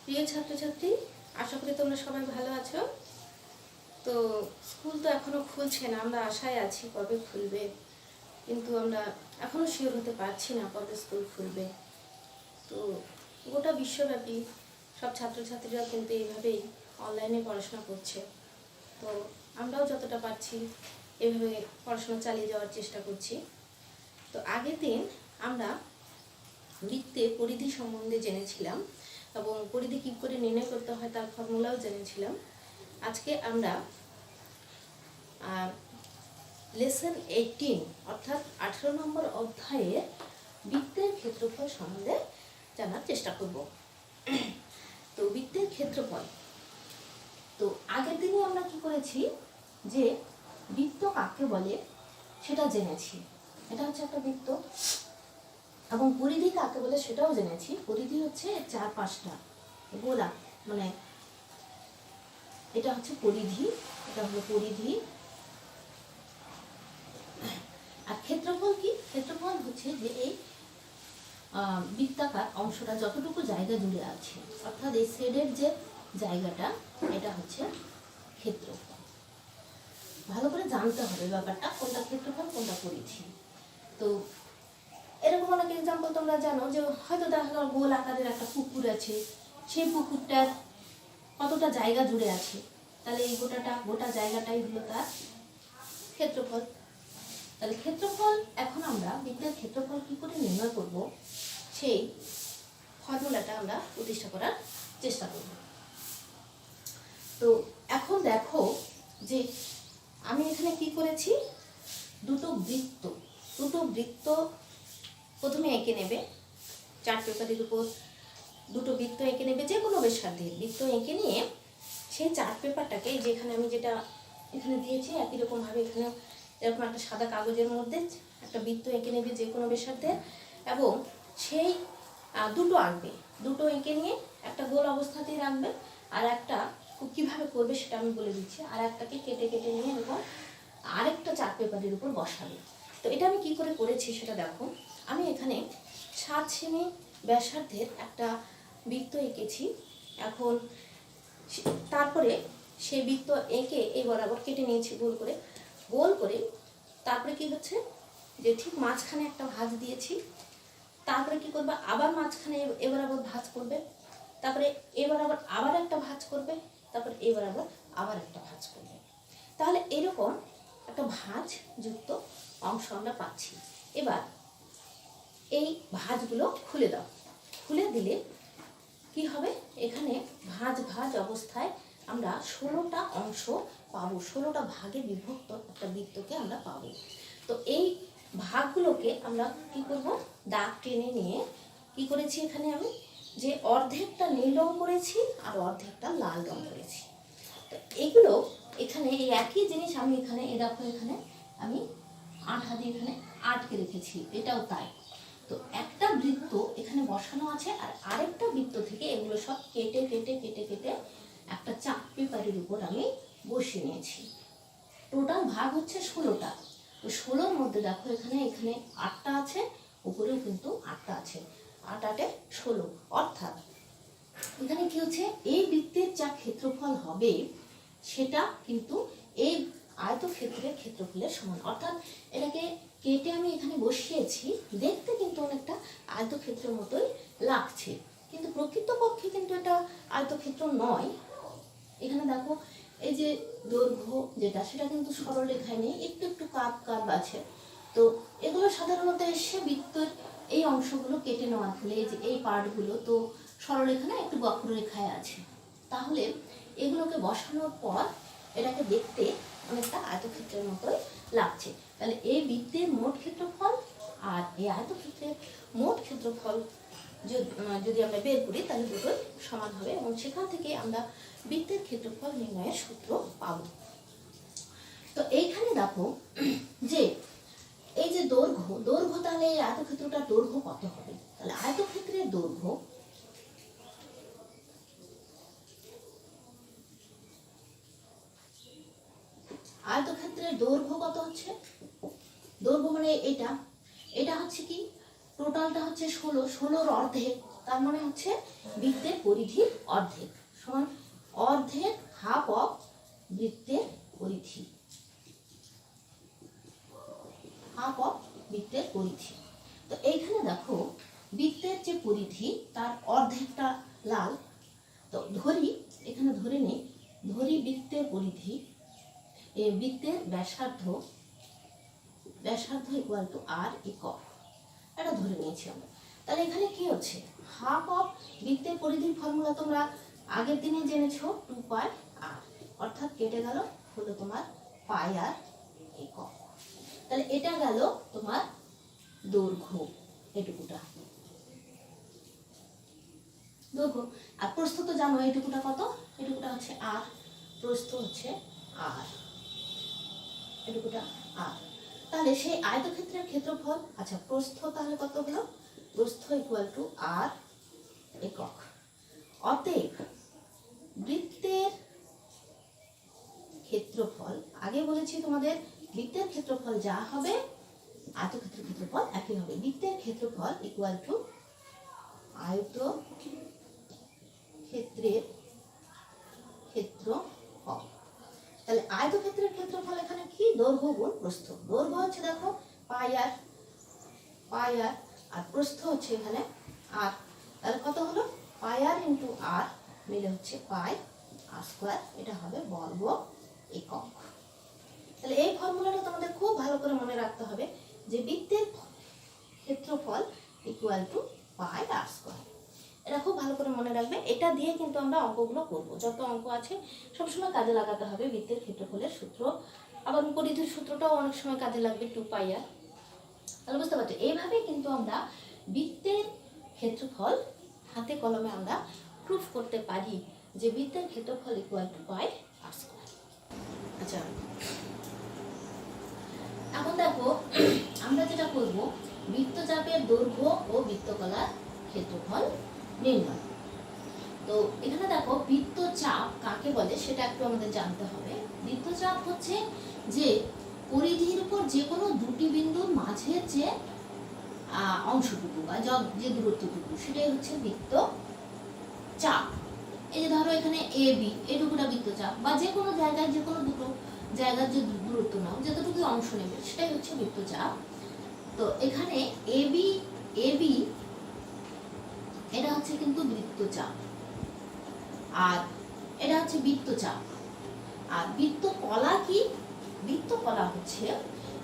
প্রিয় ছাত্রছাত্রী, আশা করি তোমরা সবাই ভালো আছো। তো স্কুল তো এখনো খুলছে না, আমরা আশায় আছি কবে খুলবে, কিন্তু আমরা এখনো শিওর হতে পারছি না কবে স্কুল খুলবে। তো গোটা বিশ্বব্যাপী সব ছাত্রছাত্রীরা কিন্তু এইভাবেই অনলাইনে পড়াশোনা করছে। তো আমরাও যতটা পারছি এভাবে পড়াশোনা চালিয়ে যাওয়ার চেষ্টা করছি। তো আগের দিন আমরা বৃত্তের পরিধি সম্বন্ধে জেনেছিলাম এবং পরিধি কী করে নির্ণয় করতে হয় তার ফর্মুলাও জেনেছিলাম। আজকে আমরা লেসন 18 অর্থাৎ 18 নম্বর অধ্যায়ে বৃত্তের ক্ষেত্রফল সম্বন্ধে জানার চেষ্টা করব। তো বৃত্তের ক্ষেত্রফল, তো আগের দিনে আমরা কি করেছি যে বৃত্ত কাকে বলে সেটা জেনেছি। এটা হচ্ছে একটা বৃত্ত, এবং পরিধি কাকে বলে সেটাও জেনেছি। পরিধি হচ্ছে 4-5টা গোলা, মানে এটা হচ্ছে পরিধি, এটা হলো পরিধি। আর ক্ষেত্রফল কি? ক্ষেত্রফল হচ্ছে যে এই বৃত্তাকার অংশটা যতটুকু জায়গা জুড়ে আছে, অর্থাৎ এই শেডের যে জায়গাটা, এটা হচ্ছে ক্ষেত্রফল। ভালো করে জানতে হবে ব্যাপারটা, কোনটা ক্ষেত্রফল কোনটা পরিধি। তো এরকম অনেক এক্সাম্পল তোমরা জানো, যে হয়তো দেখা গেল গোল আকারের একটা পুকুর আছে, সেই পুকুরটার কতটা জায়গা জুড়ে আছে, তাহলে এই গোটা জায়গাটাই হলো তার ক্ষেত্রফল। তাহলে ক্ষেত্রফল, এখন আমরা বৃত্তের ক্ষেত্রফল কি করে নির্ণয় করব সেই ফর্মুলাটা আমরা প্রতিষ্ঠা করার চেষ্টা করব। তো এখন দেখো যে আমি এখানে কি করেছি, দুটো বৃত্ত প্রথমে এঁকে নেবে। চার্ট পেপারের উপর দুটো বৃত্ত এঁকে নেবে, যে কোনো ব্যাসার্ধের বৃত্ত এঁকে নিয়ে সেই চার্ট পেপারটাকে, যেখানে আমি যেটা এখানে দিয়েছি একই রকমভাবে এখানে এরকম একটা সাদা কাগজের মধ্যে একটা বৃত্ত এঁকে নেবে যে কোনো ব্যাসার্ধের, এবং সেই দুটো আঁকবে। দুটো এঁকে নিয়ে একটা গোল অবস্থাতেই রাখবে, আর একটা কীভাবে করবে সেটা আমি বলে দিচ্ছি। আর একটাকে কেটে কেটে নিয়ে এরকম আরেকটা চার্ট পেপারের উপর বসাবে। তো এটা আমি কি করে করেছি সেটা দেখো। আমি এখানে 7 সেমি ব্যাসার্ধের একটা বৃত্ত এঁকেছি। এখন তারপরে সেই বৃত্ত এঁকে এই বরাবর কেটে নিয়েছি গোল করে। তারপরে কি হচ্ছে যে ঠিক মাঝখানে একটা ভাঁজ দিয়েছি। তারপরে কি করবে, আবার মাঝখানে এবার আবার ভাঁজ করবে, তারপরে এবার আবার একটা ভাঁজ করবে, তারপরে এবার আবার একটা ভাঁজ করবে। তাহলে এরকম একটা ভাঁজ যুক্ত অংশ আমরা পাচ্ছি। এবার এই ভাঁজগুলো খুলে দাও। খুলে দিলে কি হবে, এখানে ভাঁজ অবস্থায় আমরা 16টা অংশ পাবো, 16টা ভাগে বিভক্ত একটা বৃত্তকে আমরা পাবো। তো এই ভাগগুলোকে আমরা কি করব, দাগ টেনে নিয়ে কি করেছি, এখানে আমি যে অর্ধেকটা নীল রং করেছি আর অর্ধেকটা লাল রং করেছি। তো এগুলো এখানে এই একই জিনিস আমি এখানে দেখো, এখানে আমি আঠা দিয়ে এখানে আটকে রেখেছি, এটাও তাই। তো একটা বৃত্ত এখানে বসানো আছে, আর আরেকটা বৃত্ত থেকে এগুলো সব কেটে কেটে কেটে কেটে একটা চার্ট পেপারের উপর আমি বসিয়ে নিয়েছি। টোটাল ভাগ হচ্ছে 16টা। তো 16-র মধ্যে দেখো এখানে 8টা আছে, উপরেও কিন্তু 8টা আছে, 8 16। অর্থাৎ এখানে কি হচ্ছে, এই বৃত্তের যা ক্ষেত্রফল হবে সেটা কিন্তু এই আয়তক্ষেত্রের ক্ষেত্রফলের সমান। অর্থাৎ এটাকে কেটে আমি এখানে বসিয়েছি, দেখতে কিন্তু অনেকটা আয়তক্ষেত্রের মতোই লাগছে, কিন্তু প্রকৃতপক্ষে কিন্তু এটা আয়তক্ষেত্র নয়। এখানে দেখো এই যে দৈর্ঘ্য যেটা, সেটা কিন্তু সরলরেখায় নেই, একটু একটু কার্ভ আছে। তো এগুলো সাধারণত এসে বৃত্তের এই অংশগুলো কেটে নেওয়ার ফলে এই যে এই পার্টগুলো তো সরলরেখা না, একটু বক্ররেখায় আছে। তাহলে এগুলোকে বসানোর পর এটাকে দেখতে অনেকটা আয়তক্ষেত্রের মতোই লাগছে। তাহলে এই বৃত্তের মোট ক্ষেত্রফল আর এই আয়তক্ষেত্রের মোট ক্ষেত্রফল যদি আমরা বের করি তাহলে দুটোই সমান হবে, এবং সেখান থেকে আমরা বৃত্তের ক্ষেত্রফল নির্ণয়ের সূত্র পাব। তো এইখানে দেখো যে এই যে দৈর্ঘ্য, তাহলে এই আয়তক্ষেত্রটার দৈর্ঘ্য কত হবে? তাহলে আয়তক্ষেত্রের দৈর্ঘ্য কত হচ্ছে? দৈর্ঘ্য মানে এটা হচ্ছে কি, টোটালটা হচ্ছে 16, 16-র অর্ধেক, তার মানে হচ্ছে বৃত্তের পরিধির অর্ধেক সমান অর্ধেক হাফ অফ বৃত্তের পরিধি, হাফ অফ বৃত্তের পরিধি। তো এইখানে দেখো বৃত্তের যে পরিধি তার অর্ধেকটা লাল। তো ধরি, এখানে ধরে নেই, ধরি বৃত্তের পরিধি, বৃত্তের ব্যাসার্ধ, ব্যাসার্ধ ইকুয়াল টু আর একক, এটা ধরে নিয়েছি আমরা। তাহলে এখানে কি হচ্ছে, হাফ অফ বৃত্তের পরিধির ফর্মুলা তোমরা আগের দিনে জেনেছো 2 পাই আর, অর্থাৎ কেটে গেল হলো তোমার পাই আর একক। তাহলে এটা গেল তোমার দৈর্ঘ্য, এটুকুটা দৈর্ঘ্য। আর প্রস্থ তো জানো এটুকুটা কত, এটুকুটা হচ্ছে আর, প্রস্থ হচ্ছে আর, এটুকুটা আর। তাহলে সেই আয়তক্ষেত্রের ক্ষেত্রফল, আচ্ছা প্রস্থ তাহলে কত হলো, প্রস্থ ইকুয়াল টু আর একক। অতএব বৃত্তের ক্ষেত্রফল, আগে বলেছি তোমাদের বৃত্তের ক্ষেত্রফল যা হবে আয়তক্ষেত্রের ক্ষেত্রফল একই হবে। বৃত্তের ক্ষেত্রফল ইকুয়াল টু আয়তক্ষেত্রের ক্ষেত্রফল। তাহলে আয়তক্ষেত্রের ক্ষেত্রফল এখানে কি, দৈর্ঘ্য গুণ প্রস্থ। দৈর্ঘ্য হচ্ছে দেখো পাই আর, পাই আর, আর প্রস্থ হচ্ছে এখানে আর। তাহলে কত হলো, পাই আর ইন্টু আর মিলে হচ্ছে পাই আর স্কোয়ার, এটা হবে বর্গ একক। তাহলে এই ফর্মুলাটা তোমাদের খুব ভালো করে মনে রাখতে হবে যে বৃত্তের ক্ষেত্রফল equal to pi r square, এটা খুব ভালো করে মনে রাখবে। এটা দিয়ে কিন্তু আমরা অঙ্কগুলো করব, যত অঙ্ক আছে সবসময় কাজে লাগাতে হবে বৃত্তের ক্ষেত্রফলের সূত্র। আবার পরিধির সূত্রটাও অনেক সময় কাজে লাগবে 2 পাই আর। তাহলে বুঝতে পারছো, এইভাবে কিন্তু আমরা বৃত্তের ক্ষেত্রফল হাতে কলমে আমরা প্রুফ করতে পারি যে বৃত্তের ক্ষেত্রফল equal to pi r square. আচ্ছা এখন দেখো আমরা যেটা করব, বৃত্তচাপের দৈর্ঘ্য ও বৃত্তকলার ক্ষেত্রফল নির্ণয়। তো এখানে দেখো বৃত্তচাপ কাকে বলে সেটা একটু আমাদের জানতে হবে। বৃত্তচাপ হচ্ছে যে পরিধির উপর যে কোনো দুটি বিন্দুর মাঝের যে অংশটুকু বা যে দূরত্বটুকু, সেটাই হচ্ছে বৃত্তচাপ। এই যে ধরো এখানে এ বি, এটুকুটা বৃত্তচাপ, বা যে কোনো জায়গায় যে কোনো দুটো জায়গার যে দূরত্ব নাও, যতটুকু অংশ নেবে সেটাই হচ্ছে বৃত্তচাপ। তো এখানে এবি, এবি এটা হচ্ছে কিন্তু বৃত্তচাপ, আর এটা হচ্ছে বৃত্তচাপ। আর বৃত্তকলা কি, বৃত্তকলা হচ্ছে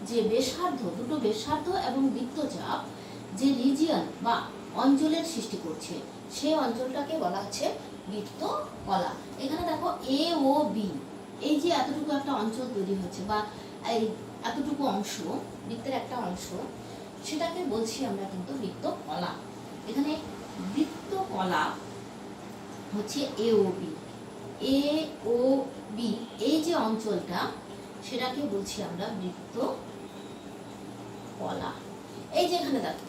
যে ব্যাসার্ধ, দুটো ব্যাসার্ধ এবং বৃত্তচাপ যে রিজিয়ন বা অঞ্চলের সৃষ্টি করছে, সেই অঞ্চলটাকে বলা হচ্ছে বৃত্তকলা। এখানে দেখো এ ও বি, এই যে এতটুকু একটা অঞ্চল তৈরি হচ্ছে বা এই এতটুকু অংশ বৃত্তের একটা অংশ, সেটাকে বলছি আমরা কিন্তু বৃত্তকলা। এখানে বৃত্তকলা হচ্ছে এ ও বি, এ ও বি এই যে অঞ্চলটা, সেটাকে বলছি আমরা বৃত্তকলা। এই যে এখানে দেখো,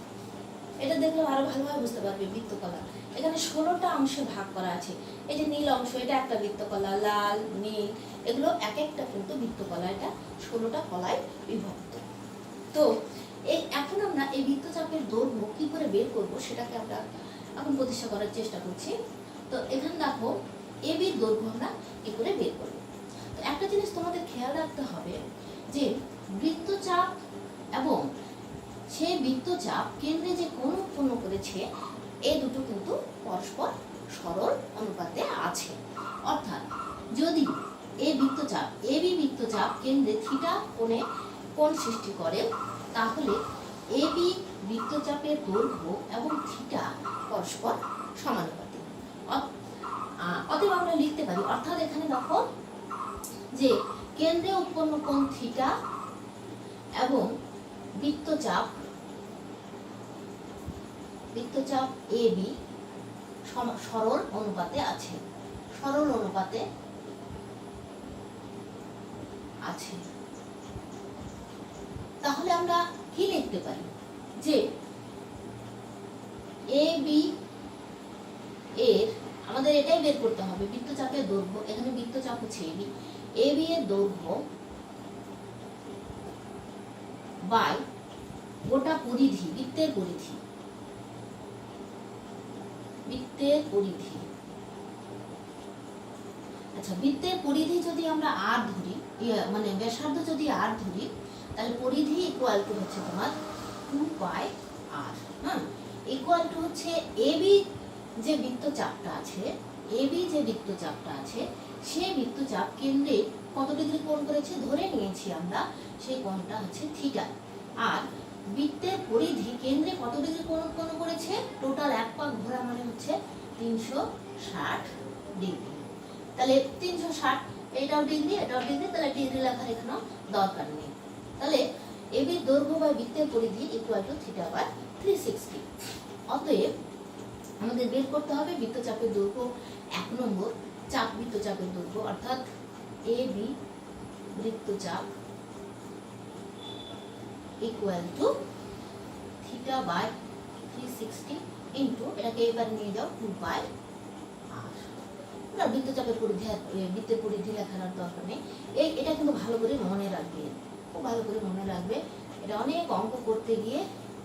এটা দেখলে আরো ভালোভাবে বুঝতে পারবে বৃত্তকলা। এখানে 16টা অংশে ভাগ করা আছে। এই যে নীল অংশ, এটা একটা বৃত্তকলা, লাল নীল এগুলো এক একটা কিন্তু বৃত্তকলা, এটা 16টা কলায় বিভক্ত। তো এখন আমরা এই বৃত্তচাপের দৈর্ঘ্য কি করে বের করব সেটাকে আমরা এখন প্রতিষ্ঠা করার চেষ্টা করছি। তো এখানে দেখো এবির দৈর্ঘ্য আমরা কি করে বের করব। তো একটা জিনিস তোমাদের খেয়াল রাখতে হবে যে বৃত্তচাপ এবং সেই বৃত্তচাপ কেন্দ্রে যে কোণ উৎপন্ন করেছে, এই দুটো কিন্তু পরস্পর সরল অনুপাতে আছে। অর্থাৎ যদি এই বৃত্তচাপ, এবি বৃত্তচাপ কেন্দ্রে থিটা কোণে কোণ সৃষ্টি করে, তাহলে এবি বৃত্তচাপের দৈর্ঘ্য এবং থিটা পরস্পর সমানুপাতিক। অতএব আমরা লিখতে পারি, অর্থাৎ এখানে দেখো যে কেন্দ্রে উৎপন্ন কোণ থিটা এবং বৃত্তচাপ এবি সরল অনুপাতে আছে, সরল অনুপাতে আছে। তাহলে আমরা কি লিখতে পারি যে এ বি এর, আমাদের এটাই বের করতে হবে বৃত্তচাপের দৈর্ঘ্য। এখানে বৃত্তচাপ হচ্ছে এবি, এবি এর দৈর্ঘ্য বাই গোটা পরিধি, বৃত্তের পরিধি, বৃত্তের পরিধি। আচ্ছা, বৃত্তের পরিধি যদি আমরা আর ধরি, মানে ব্যাসার্ধ যদি আর ধরি, তাহলে পরিধি ইকুয়াল টু হচ্ছে তোমার 2 পাই আর। হ্যাঁ, ইকুয়াল টু হচ্ছে এবি যে বৃত্তচাপটা আছে, এবি যে বৃত্তচাপটা আছে, সেই বৃত্তচাপ কেন্দ্রে কত ডিগ্রি কোণ করেছে ধরে নিয়েছি আমরা, সেই কোণটা হচ্ছে থিটা। আর বৃত্তের পরিধি কেন্দ্রে কত ডিগ্রি কোণ করেছে, টোটাল এক পাক ঘোরা মানে হচ্ছে 360 ডিগ্রি। তাহলে 360, এটাও ডিগ্রি এটাও ডিগ্রি, তাহলে ডিগ্রি লেখার এখানেও দরকার নেই। তাহলে এবি দৈর্ঘ্য বা বৃত্তের পরিধি ইকুয়াল টু থিটা বাই 360। অতএব আমাদের বের করতে হবে বৃত্তচাপের দৈর্ঘ্য, 1 নম্বর চাপ বৃত্তচাপের দৈর্ঘ্য, অর্থাৎ এবি বৃত্তচাপ equal to theta by 360 into, এটাকে এবার নিয়ে যাও 2 পাই আর। বৃত্তচাপের পরিধি, বৃত্তের পরিধি লেখার দরকার নেই। এটা কিন্তু ভালো করে মনে রাখবে, খুব ভালো করে মনে রাখবে, এটা অনেক অঙ্ক করতে গিয়ে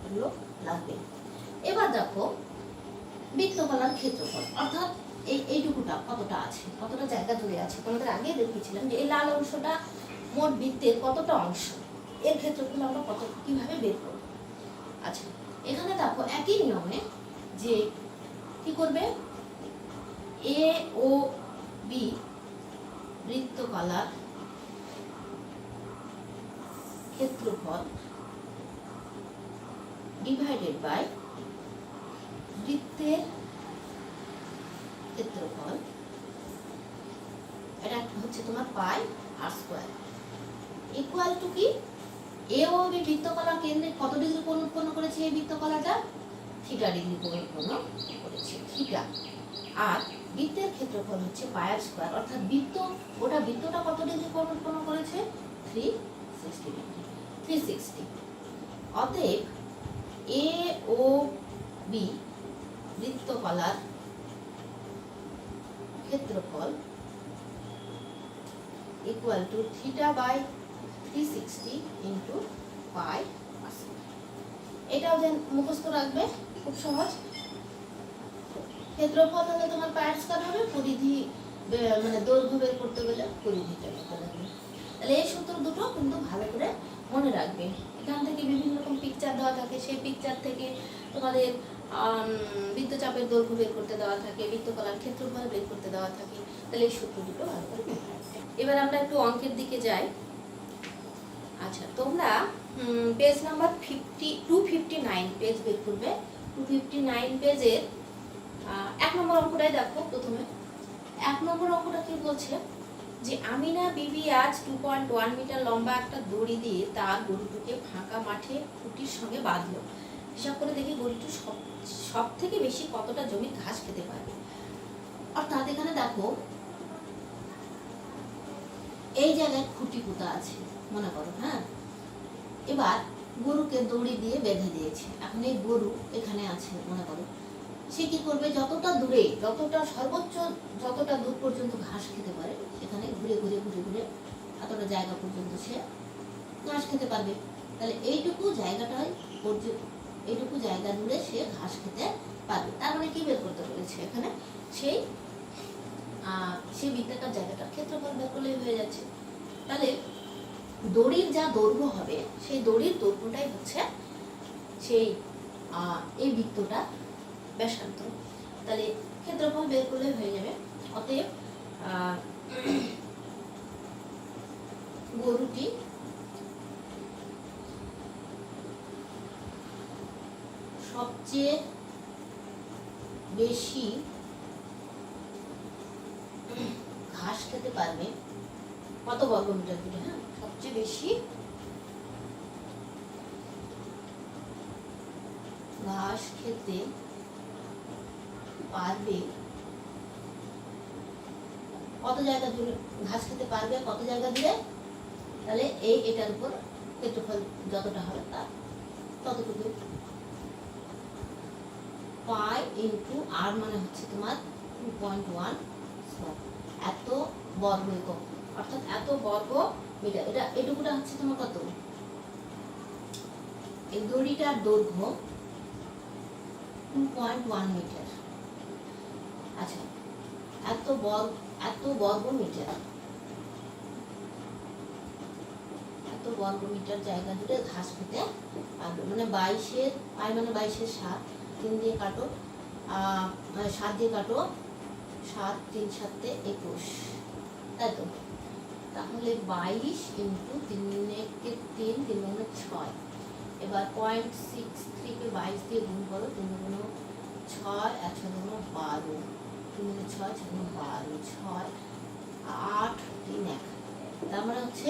এগুলো লাগবে। এবার দেখো বৃত্তকলার ক্ষেত্রফল, অর্থাৎ এইটুকুটা কতটা আছে, কতটা জায়গা ধরে আছে। তোমাদের আগে দেখিয়েছিলাম যে এই লাল অংশটা মোট বৃত্তের কতটা অংশ, এর ক্ষেত্রফল আমরা কিভাবে বের করব। আচ্ছা, এখানে দেখো একই নিয়মে যে কি করবে, এ ও বি বৃত্তকলার ক্ষেত্রফল ডিভাইডেড বাই বৃত্তের ক্ষেত্রফল, এটা হচ্ছে তোমার পাই আর স্কয়ার, ইকুয়াল টু কি, এ ও বি বৃত্তকলার কেন্দ্রে কত ডিগ্রি কোণ উৎপন্ন করেছে এই বৃত্তকলাটা, থিটা ডিগ্রি কোণ উৎপন্ন করেছে, থিটা। আর বৃত্তের ক্ষেত্রফল হচ্ছে পাই আর স্কয়ার, অর্থাৎ গোটা বৃত্তটা কত ডিগ্রি কোণ উৎপন্ন করেছে, 360 ডিগ্রি, 360। অতএব এ ও বি বৃত্তকলার ক্ষেত্রফল equal to theta by 360 into pi. এটাও যেন মুখস্থ রাখবে, খুব সহজ। ক্ষেত্রফল হলে তোমার পাই আর স্কয়ার হবে, পরিধি মানে দৈর্ঘ্য বের করতে গেলে পরিধিটা লিখতে লাগবে। তাহলে এই সূত্র দুটো কিন্তু ভালো করে মনে রাখবে। এখান থেকে বিভিন্ন রকম পিকচার দেওয়া থাকে, সেই পিকচার থেকে তোমাদের বৃত্তচাপের দৈর্ঘ্য বের করতে দেওয়া থাকে, বৃত্তকলার ক্ষেত্রফল বের করতে দেওয়া থাকে। তাহলে এই সূত্র দুটো ভালো করে মনে রাখবে। এবার আমরা একটু অঙ্কের দিকে যাই। আচ্ছা, তোমরা পেজ নাম্বার 259 পেজ বের করবে। 259 পেজের 1 নম্বর অঙ্কটাই দেখো। প্রথমে 1 নম্বর অঙ্কটা কি বলছে, যে আমিনা বিবি আজ 2.1 মিটার লম্বা একটা দড়ি দিয়ে তার গরুটিকে ফাঁকা মাঠে খুঁটির সঙ্গে বাঁধলো। হিসাব করে দেখি গরুটি সব থেকে বেশি কতটা জমি ঘাস খেতে পারবে। অর্থাৎ এখানে দেখো এই জায়গায় খুঁটি পোঁতা আছে মনে করো, হ্যাঁ। এবার গরুকে দড়ি দিয়ে বেঁধে দিয়েছে, এখন এই গরু এখানে আছে মনে করো, সে কি করবে, যতটা দূরে, সর্বোচ্চ যতটা দূর পর্যন্ত ঘাস খেতে পারে সেখানে ঘুরে ঘুরে ঘুরে ঘুরে এতটা জায়গা পর্যন্ত সে ঘাস খেতে পারবে। তাহলে এইটুকু জায়গা জুড়ে সে ঘাস খেতে পারবে। তার মানে কি বের করতে পেরেছে, এখানে সেই বৃত্তাকার জায়গাটার ক্ষেত্রফল বের করলেই হয়ে যাচ্ছে। তাহলে দড়ির যা দৈর্ঘ্য হবে, সেই দড়ির দৈর্ঘ্যটাই হচ্ছে সেই এই বৃত্তটা ব্যাসার্ধ। তাহলে ক্ষেত্রফল বের করলে হয়ে যাবে। অতএব গরুটি সবচেয়ে বেশি ঘাস খেতে পারবে কত বর্গমিটার জুড়ে, হ্যাঁ, সবচেয়ে বেশি ঘাস খেতে পারবে কত জায়গা জুড়ে, ঘাস খেতে পারবে কত জায়গা জুড়ে। তাহলে এটার উপর ক্ষেত্রফল যতটা হবে তার ততটুকু, পাই ইন্টু আর মানে হচ্ছে তোমার 2.1 এত বর্গ একক, অর্থাৎ এত বর্গ মিটার। এটা এটুকুটা হচ্ছে তোমার কত, এই দড়িটার দৈর্ঘ্য 2.1 মিটার। আচ্ছা, এত বর্গ মিটার, এত বর্গ মিটার জায়গা জুড়ে ঘাস খেতে পারবে। মানে 22-এর পাই মানে 22-এর 7, 3 দিয়ে কাটো, 7 দিয়ে কাটো, 7 3 7 21, তাই তো? তাহলে 22 ইন্টু 3 × 3, 3 × 6। এবার 0.63 কে 22 দিয়ে গুণ করো, 3 × 6, 1 × 12, 3 × 6, 6 × 12, 6 8 3 1, তার মানে হচ্ছে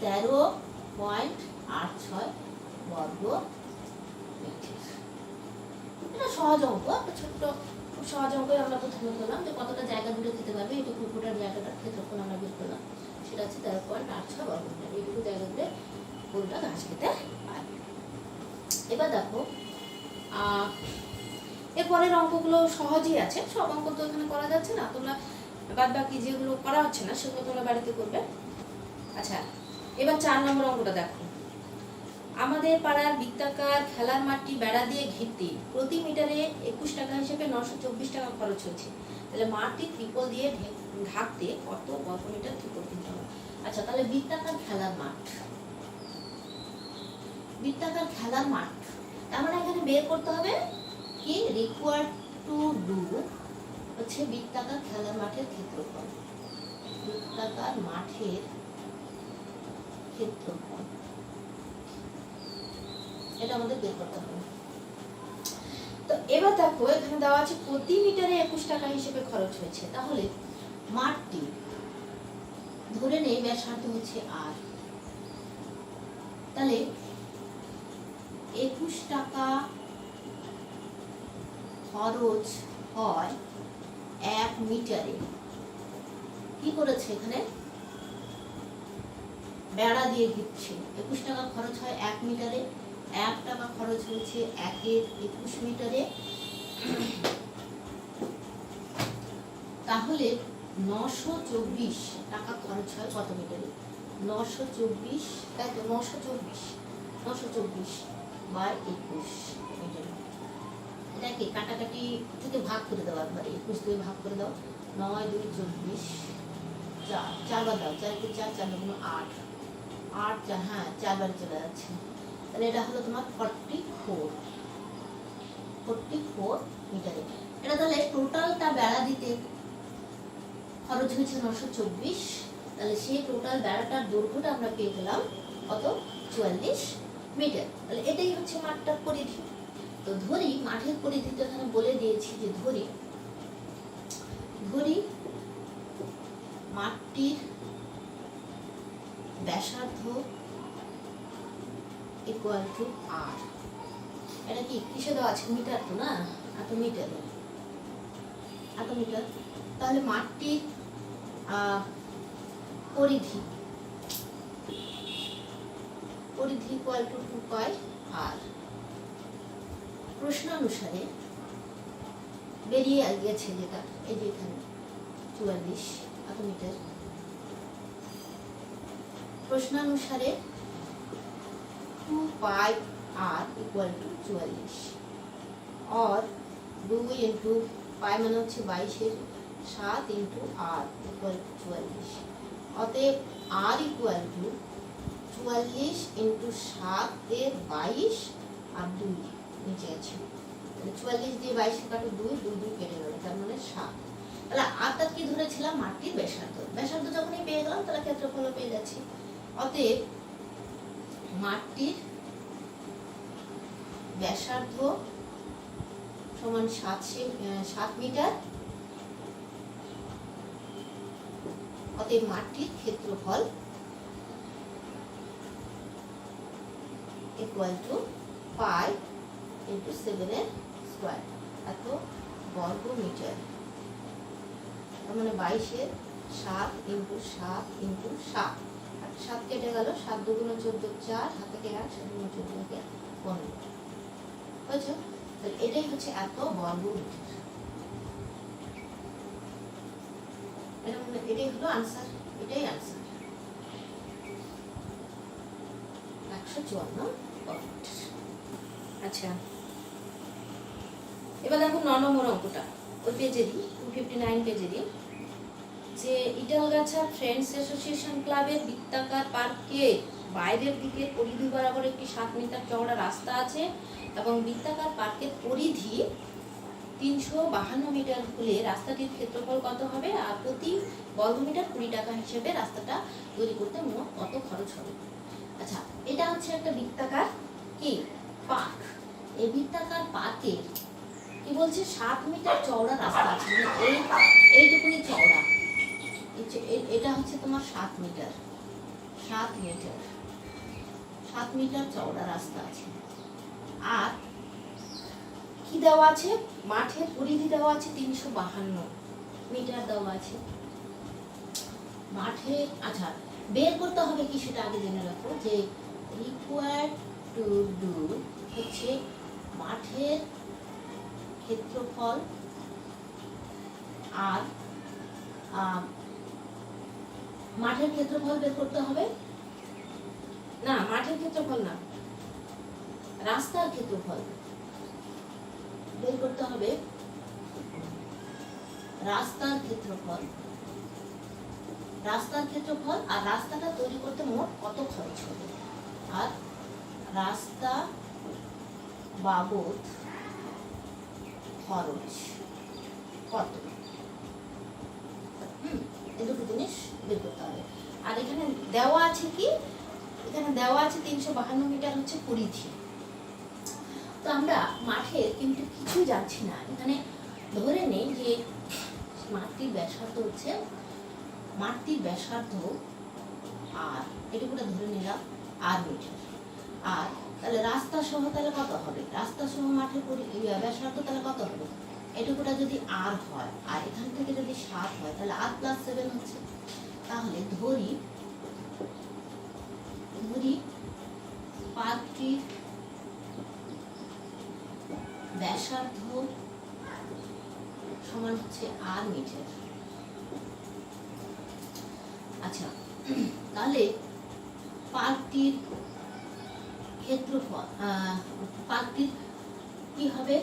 13.86 বর্গ মিটার। এটা সহজ অঙ্ক, একটা ছোট্ট খুব সহজ অঙ্ক আমরা প্রথমে করলাম যে কতটা জায়গা জুড়ে খেতে পারবে, এইটুকু ফুটার জায়গাটার ক্ষেত্রফল আমরা বের করলাম, সেটা হচ্ছে 13.86 বর্গ মিটার। এইটুকু জায়গা জুড়ে গরুটা ঘাস খেতে পারবে। এবার দেখো এরপরের অঙ্কগুলো সহজই আছে, সব অঙ্ক তো এখানে করা যাচ্ছে না, তোমরা বাদ বাকি যেগুলো করা হচ্ছে না সেগুলো তোমরা বাড়িতে করবে। আচ্ছা, এবার 4 নম্বর অঙ্কটা দেখো। আমাদের পাড়ার বৃত্তাকার খেলার মাঠটি বেড়া দিয়ে ঘিরতে প্রতি মিটারে 21 টাকা হিসেবে 924 টাকা খরচ হচ্ছে। তাহলে মাঠটি ত্রিপল দিয়ে ঢাকতে কত বর্গ মিটার ত্রিপল কিনতে হবে? আচ্ছা, তাহলে বৃত্তাকার খেলার মাঠ, বৃত্তাকার খেলার মাঠ, তার মানে এখানে বের করতে হবে কি রিকোয়ার্ড টু ডু হচ্ছে বৃত্তাকার খেলার মাঠের ক্ষেত্রফল, বৃত্তাকার মাঠের ক্ষেত্রফল, এটা আমাদের বের করতে হবে। তো এবার দেখো এখানে দেওয়া আছে প্রতি মিটারে 21 টাকা হিসেবে খরচ হয়েছে। তাহলে মাঠটি ধরে নেই ব্যাসার্ধ হচ্ছে আর, তাহলে 21 টাকা খরচ হয় 1 মিটারে। কি করেছে এখানে? বেড়া দিয়ে ঘিরছে। 21 টাকা খরচ হয় 1 মিটারে, 1 টাকা খরচ হয়েছে 1-এর 21 মিটারে। তাহলে 924 টাকা খরচ হয় কত মিটারে? 924, তাই তো? 924 বাই 21 মিটারে। এটাকে কাটাকাটি থেকে ভাগ করে দাও, একবার 21 দিয়ে ভাগ করে দাও। 9 2 24, 4 বার দাও, 4 × 4 4 × 8, 8 4, হ্যাঁ 4 বারে চলে যাচ্ছে। তাহলে এটা হলো তোমার 44 মিটারে। এটা তাহলে টোটালটা বেড়া দিতে খরচ হয়েছে 924, তাহলে সেই টোটাল বেড়াটার দৈর্ঘ্যটা আমরা পেয়ে গেলাম কত? 44 মিটার। তাহলে এটাই হচ্ছে মাঠটার পরিধি। তো ধরি মাঠের পরিধি তো এখানে বলে দিয়েছি যে ধরি মাঠটির ব্যাসার্ধ ইকুয়াল টু আর। এটা কি কিসে দেওয়া আছে? মিটার তো না, এত মিটার। তাহলে মাঠটির পরিধি ইকুয়াল টু 2 পাই আর। প্রশ্নানুসারে বেরিয়ে গেছে যেটা, এই যে এখানে 44 এত মিটার। প্রশ্নানুসারে 2 পাই আর ইকুয়াল টু 44 और 2 ইন্টু পাই মানে হচ্ছে 22-এর 7 ইন্টু আর ইকুয়াল টু 44। অতএব আর ইকুয়াল টু 44 ইন্টু 7-এর 22 আর 2 নিচে আছে। 44 দিয়ে 22 কাটো 2, 2 2 কেটে গেল, তার মানে 7। তাহলে আরটা কি ধরেছিলাম? মাঠটির ব্যাসার্ধ যখনই পেয়ে গেলাম তাহলে ক্ষেত্রফল পেয়ে যাচ্ছি। অতএব মাঠটির ব্যাসার্ধ সমান 7 মিটার। অতএব মাঠটির ক্ষেত্রফল ইকুয়াল টু পাই ইন্টু 7-এর স্কোয়ার, এত বর্গ মিটার। তার মানে 22-এর 7 ইন্টু 7 ইন্টু 7, 7 কেটে গেল, 7 2 × 14 4, হাত থেকে 1, 7 × 14 কে 15 বুঝছো? তাহলে এটাই হচ্ছে এত বর্গ মিটার। এটা মানে এটাই হলো আনসার, এটাই আনসার 154 পয়েন্ট। আচ্ছা, এবার দেখো 9 নম্বর অঙ্কটা। ওই পেজেরই 259 পেজেরই, যে ইটালগাছা ফ্রেন্ডস অ্যাসোসিয়েশন ক্লাবের বৃত্তাকার পার্কের বাইরের দিকে পরিধি বরাবর একটি 7 মিটার চওড়া রাস্তা আছে এবং বৃত্তাকার পার্কের পরিধি 352 মিটার হলে রাস্তাটির ক্ষেত্রফল কত হবে আর প্রতি বর্গমিটার 20 টাকা হিসেবে রাস্তাটা তৈরি করতে মোট কত খরচ হবে। আচ্ছা, এটা হচ্ছে একটা বৃত্তাকার কি পার্ক। এই বৃত্তাকার পার্কের কি বলছে 7 মিটার চওড়া রাস্তা আছে, মানে এইটুকুনি চওড়া, এটা হচ্ছে তোমার 7 মিটার 7 মিটার 7 মিটার চওড়া রাস্তা আছে। আর কি দেওয়া আছে, মাঠের পরিধি দেওয়া আছে 352 মিটার দেওয়া আছে মাঠে। আচ্ছা, বের করতে হবে কি সেটা আগে জেনে রাখো, যে রিকোয়ার্ড টু ডু হচ্ছে মাঠের ক্ষেত্রফল আর মাঠের ক্ষেত্রফল বের করতে হবে, না মাঠের ক্ষেত্রফল না, রাস্তার ক্ষেত্রফল বের করতে হবে। রাস্তার ক্ষেত্রফল আর রাস্তাটা তৈরি করতে মোট কত খরচ হবে, আর রাস্তা বাবদ খরচ কত, এই দুটো জিনিস বের করতে হবে। আর এখানে দেওয়া আছে কি, এখানে দেওয়া আছে 352 মিটার হচ্ছে পরিধি। তো আমরা মাঠে কিন্তু কিছু যাচ্ছি না, এখানে ধরে নেই যে মাঠটির ব্যাসার্ধ হচ্ছে, মাঠটির ব্যাসার্ধ আর এটুকুটা ধরে নিলাম আর মিটার। আর তাহলে রাস্তা সহ তাহলে কত হবে, রাস্তা সহ মাঠের ব্যাসার্ধ তাহলে কত হবে, এটুকুটা যদি আর হয় আর এখান থেকে যদি 7 হয় তাহলে আর প্লাস 7 হচ্ছে। তাহলে ধরি পার্কটির ব্যাসার্ধ সমান হচ্ছে আর মিটার। আচ্ছা, তাহলে পার্কটির ক্ষেত্রফল, পার্কটির কি হবে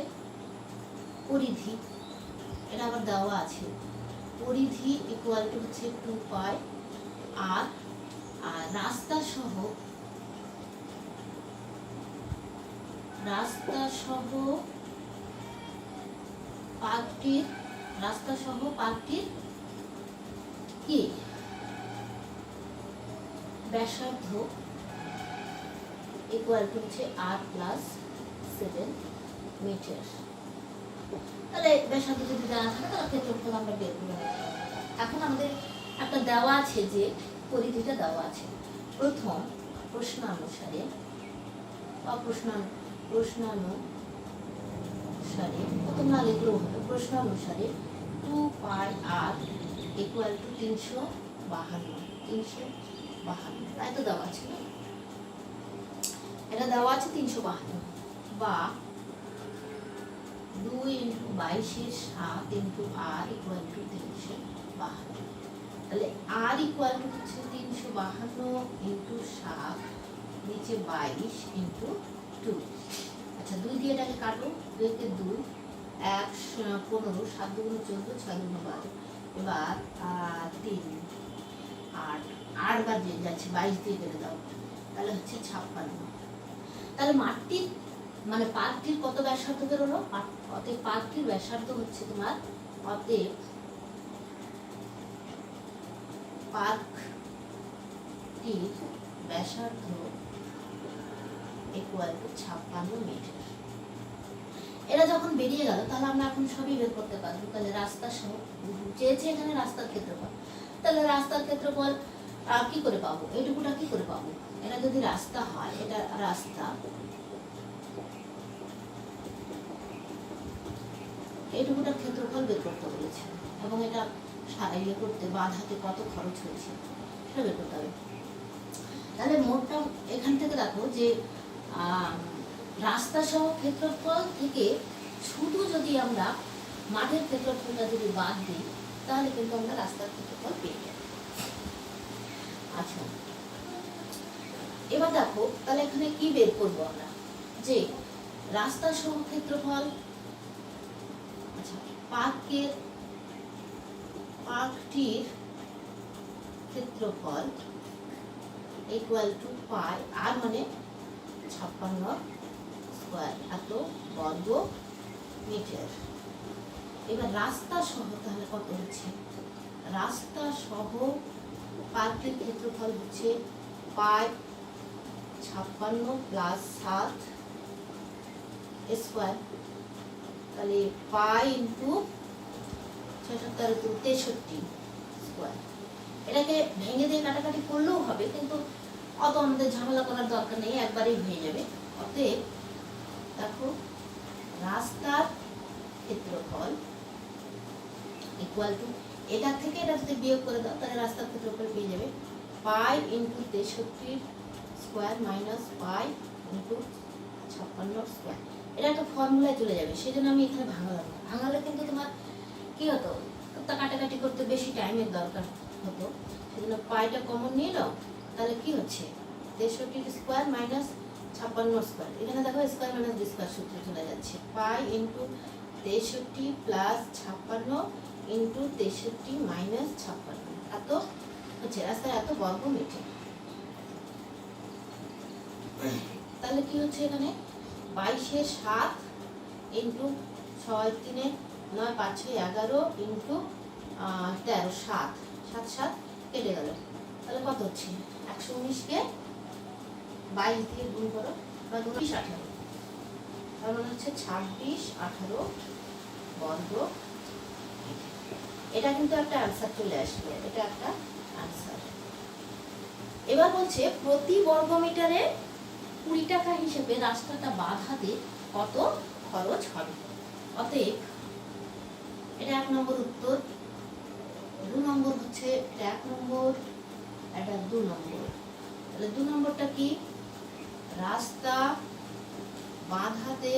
পরিধি, এটা আবার দেওয়া আছে, পরিধি ইকুয়াল টু হচ্ছে 2 পাই আর রাস্তা সহ পার্কটির কি ব্যাসার্ধ ইকুয়াল টু হচ্ছে আর প্লাস 7 মিটার। তাহলে ব্যাসার্ধ যদি দেওয়া থাকে তাহলে ক্ষেত্রফল আমরা বের করে নিতে হবে। এখন আমাদের একটা দেওয়া আছে যে পরিধিটা দেওয়া আছে, প্রথম প্রশ্নানুসারে প্রথম না লিখলেও হবে, প্রশ্নানুসারে 2 পাই আর ইকুয়াল টু 352, তাই তো দেওয়া আছে না, এটা দেওয়া আছে 352 বা 2 × 22/7 × r ইকুয়াল টু 352। তাহলে r ইকুয়াল টু হচ্ছে 352 × 7 নিচে 22 × 2। আচ্ছা, 2 দিয়ে এটাকে কাটো, 2 কে 2 1 15 7 × 14 6 × 12, এবার 3 8 8 বার যাচ্ছে 22 দিয়ে কেটে দাও, তাহলে হচ্ছে 56। তাহলে মাঠটির মানে পার্কটির কত ব্যাসার্ধ বেরোলো, অতএব পার্কটির ব্যাসার্ধ হচ্ছে তোমার, অতএব পার্কটির ব্যাসার্ধ ইকুয়াল টু 56 মিটার। এরা যখন বেরিয়ে গেল তাহলে আমরা এখন সবই বের করতে পারবো। তাহলে রাস্তা সহ চেয়েছে এখানে রাস্তার ক্ষেত্রফল, তাহলে রাস্তার ক্ষেত্রফল কি করে পাবো, এইটুকুটা কি করে পাবো, এটা যদি রাস্তা হয়, এটা রাস্তা, এইটুকুটার ক্ষেত্রফল বের করতে বলেছে এবং এটা ইয়ে করতে বাঁধাতে কত খরচ হয়েছে সেটা বের করতে হবে। তাহলে মোটটা এখান থেকে দেখো যে রাস্তা সহ ক্ষেত্রফল থেকে শুধু যদি আমরা মাঠের ক্ষেত্রফলটা যদি বাদ দিই তাহলে কিন্তু আমরা রাস্তার ক্ষেত্রফল পেয়ে যাবো। আচ্ছা, এবার দেখো তাহলে এখানে কি বের করবো আমরা, যে রাস্তা সহ ক্ষেত্রফল, আচ্ছা পার্কটির ক্ষেত্রফল ইকুয়াল টু পাই, আর মানে 56 স্কয়ার, এত বর্গ মিটার। এবার রাস্তা সহ তাহলে কত হচ্ছে? রাস্তা সহ পার্কের ক্ষেত্রফল হচ্ছে পাই 56 প্লাস 7 স্কয়ার, তাহলে পাই ইন্টু 63 স্কয়ার। এটাকে ভেঙে দিয়ে কাটাকাটি করলেও হবে, কিন্তু অত আমাদের ঝামেলা করার দরকার নেই, একবারেই হয়ে যাবে। অতএব দেখো রাস্তার ক্ষেত্রফল ইকুয়াল টু, এটা থেকে এটা যদি বিয়োগ করে দাও তাহলে রাস্তার ক্ষেত্রফল পেয়ে যাবে pi into 63 square minus pi into 56 square. এটা একটা ফর্মুলায় চলে যাবে, সেই জন্য আমি এখানে ভাঙালাম না। ভাঙালে কিন্তু তোমার কি হতো, কাটাকাটি করতে বেশি টাইমের দরকার হতো, সেজন্য পাইটা কমন নিয়ে নাও। তাহলে কি হচ্ছে 63 স্কয়ার মাইনাস 56 স্কয়ার, এখানে দেখো স্কয়ার মাইনাস বি স্কয়ার সূত্রে চলে যাচ্ছে। Pi into 63 plus 56 into 63 minus 56, এত হচ্ছে রাস্তার এত বর্গ মিটার। তাহলে কি হচ্ছে এখানে 22 7 ইন্টু 6 3 9 5 6 11 ইন্টু 13 7 7 7 কেটে গেল, তাহলে কত হচ্ছে 119 কে 22 দিয়ে গুণ করো, 26 18, তার মানে হচ্ছে 26 18 বর্গ। এটা কিন্তু একটা আনসার চলে আসলো, এটা একটা আনসার। এবার বলছে প্রতি বর্গ মিটারে 20 টাকা হিসেবে রাস্তাটা বাঁধাতে কত খরচ হবে। অতএব এটা 1 নম্বর উত্তর। 2 নম্বর হচ্ছে, এটা 1 নম্বর, এটা 2 নম্বর। তাহলে 2 নম্বরটা কি, রাস্তা বাঁধাতে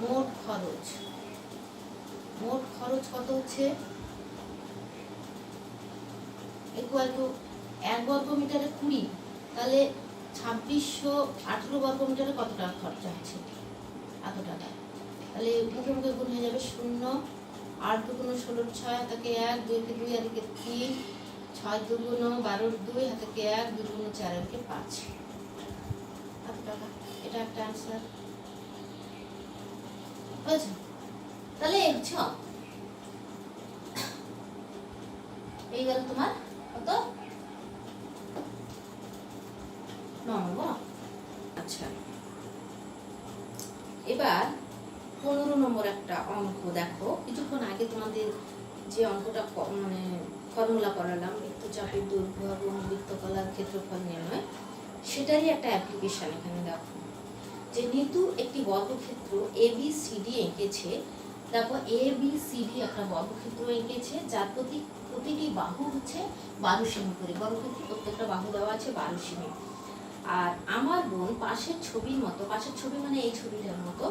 মোট খরচ কত হচ্ছে ইকুয়াল টু 1 বর্গ মিটারে 20, তাহলে 2618 বর্গ মিটারে কত টাকা খরচা হচ্ছে, এত টাকা। তাহলে মুখে মুখে গুণ হয়ে যাবে 0, 8 দুগুণ 16 6 হাতে 1 2 কে 2 আর 3, 6 দুগুণ 12 2 হাতে 1 2 দুগুণ 4 আর 5, এত টাকা। এটা একটা आंसर বুঝছো? তাহলে হচ্ছে এইবার তোমার কত নম্বর। আচ্ছা, এবার 15 নম্বর একটা অঙ্ক দেখো। কিছুক্ষণ আগে তোমাদের যে অঙ্কটা মানে ফর্মুলা করালাম, বৃত্তচাপের দৈর্ঘ্য এবং বৃত্তকলার ক্ষেত্রফল নির্ণয়, সেটারই একটা অ্যাপ্লিকেশন এখানে দেখো। যে নিতু একটি বর্গক্ষেত্র ABCD এঁকেছে। দেখো ABCD একটা বর্গক্ষেত্র এঁকেছে, যার প্রতিটি বাহু হচ্ছে 12 সেমি করে। বর্গক্ষেত্রে প্রত্যেকটা বাহু দেওয়া আছে 12 সেমি। আর আমার বোন পাশের ছবির মতো, পাশের ছবি মানে এই ছবিটার মতো,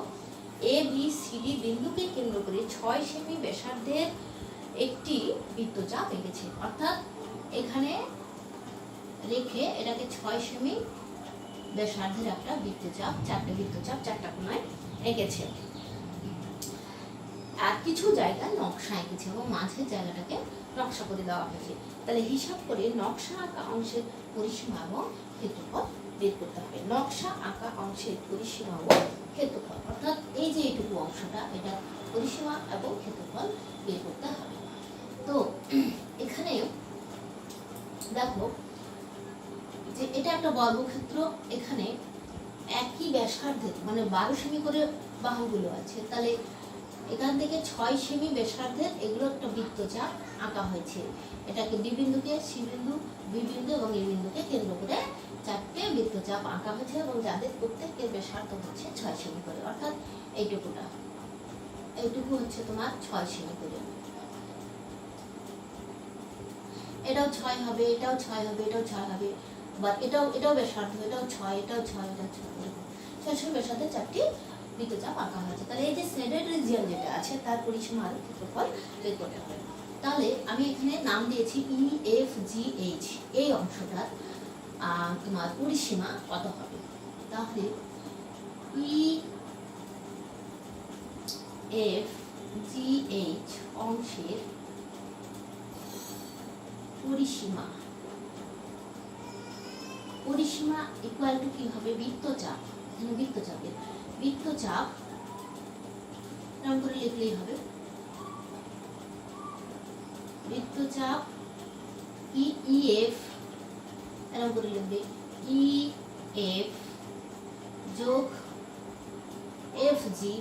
ABCD বিন্দুকে কেন্দ্র করে 6 সেমি ব্যাসার্ধের একটি বৃত্তচাপ এঁকেছে। অর্থাৎ এখানে রেখে এটাকে 6 সেমি ব্যাসার্ধের একটা বৃত্তচাপ, চারটে বৃত্তচাপ 4টা কোণায় এঁকেছে। আর কিছু জায়গায় নকশা এঁকেছে এবং মাঝের জায়গাটাকে নকশা করে দেওয়া হয়েছে। তাহলে হিসাব করে নকশা আঁকা অংশের পরিসীমা এবং ক্ষেত্রফল বের করতে হবে। নকশা আঁকা অংশের পরিসীমা ও ক্ষেত্রফল, অর্থাৎ এই যে এইটুকু অংশটা, এটা পরিসীমা এবং ক্ষেত্রফল বের করতে হবে। তো এখানে দেখো যে এটা একটা বর্গক্ষেত্র, এখানে একই ব্যাসার্ধের মানে 12 সেমি করে বাহুগুলো আছে। তাহলে এখান থেকে 6 সেমি ব্যাসার্ধের এগুলো একটা বৃত্তচাপ আঁকা হয়েছে। এটাকে বি বিন্দুকে, সি বিন্দু, বি বিন্দু এবং এ বিন্দুকে কেন্দ্র করে 4টে বৃত্তচাপ আঁকা হয়েছে এবং যাদের প্রত্যেকের ব্যাসার্ধ হচ্ছে 6 সেমি করে। অর্থাৎ এইটুকু হচ্ছে তোমার 6 সেমি করে। এটাও 6 হবে, এটাও 6 হবে, এটাও 6 হবে, বা এটাও ব্যাসার্ধ, এটাও 6, এটাও 6, এটাও 6, এরকম 6 সেমি ব্যাসার্ধে 4টি বৃত্তচাপ আঁকা হয়েছে। তাহলে এই যে শেডেড রিজিয়ন যেটা আছে তার পরিসীমা আর ক্ষেত্রফল বের করতে হবে। তাহলে আমি এখানে নাম দিয়েছি EFGH, এই অংশটার তোমার পরিসীমা কত হবে। তাহলে এফ জি এইচ অংশের পরিসীমা পরিসীমা ইকুয়াল টু কি হবে বৃত্তচাপ এখানে বৃত্তচাপ এরকম করে লিখলেই হবে বৃত্তচাপ ইএফ এরকম করে লিখবে ইএফ যোগ এফজি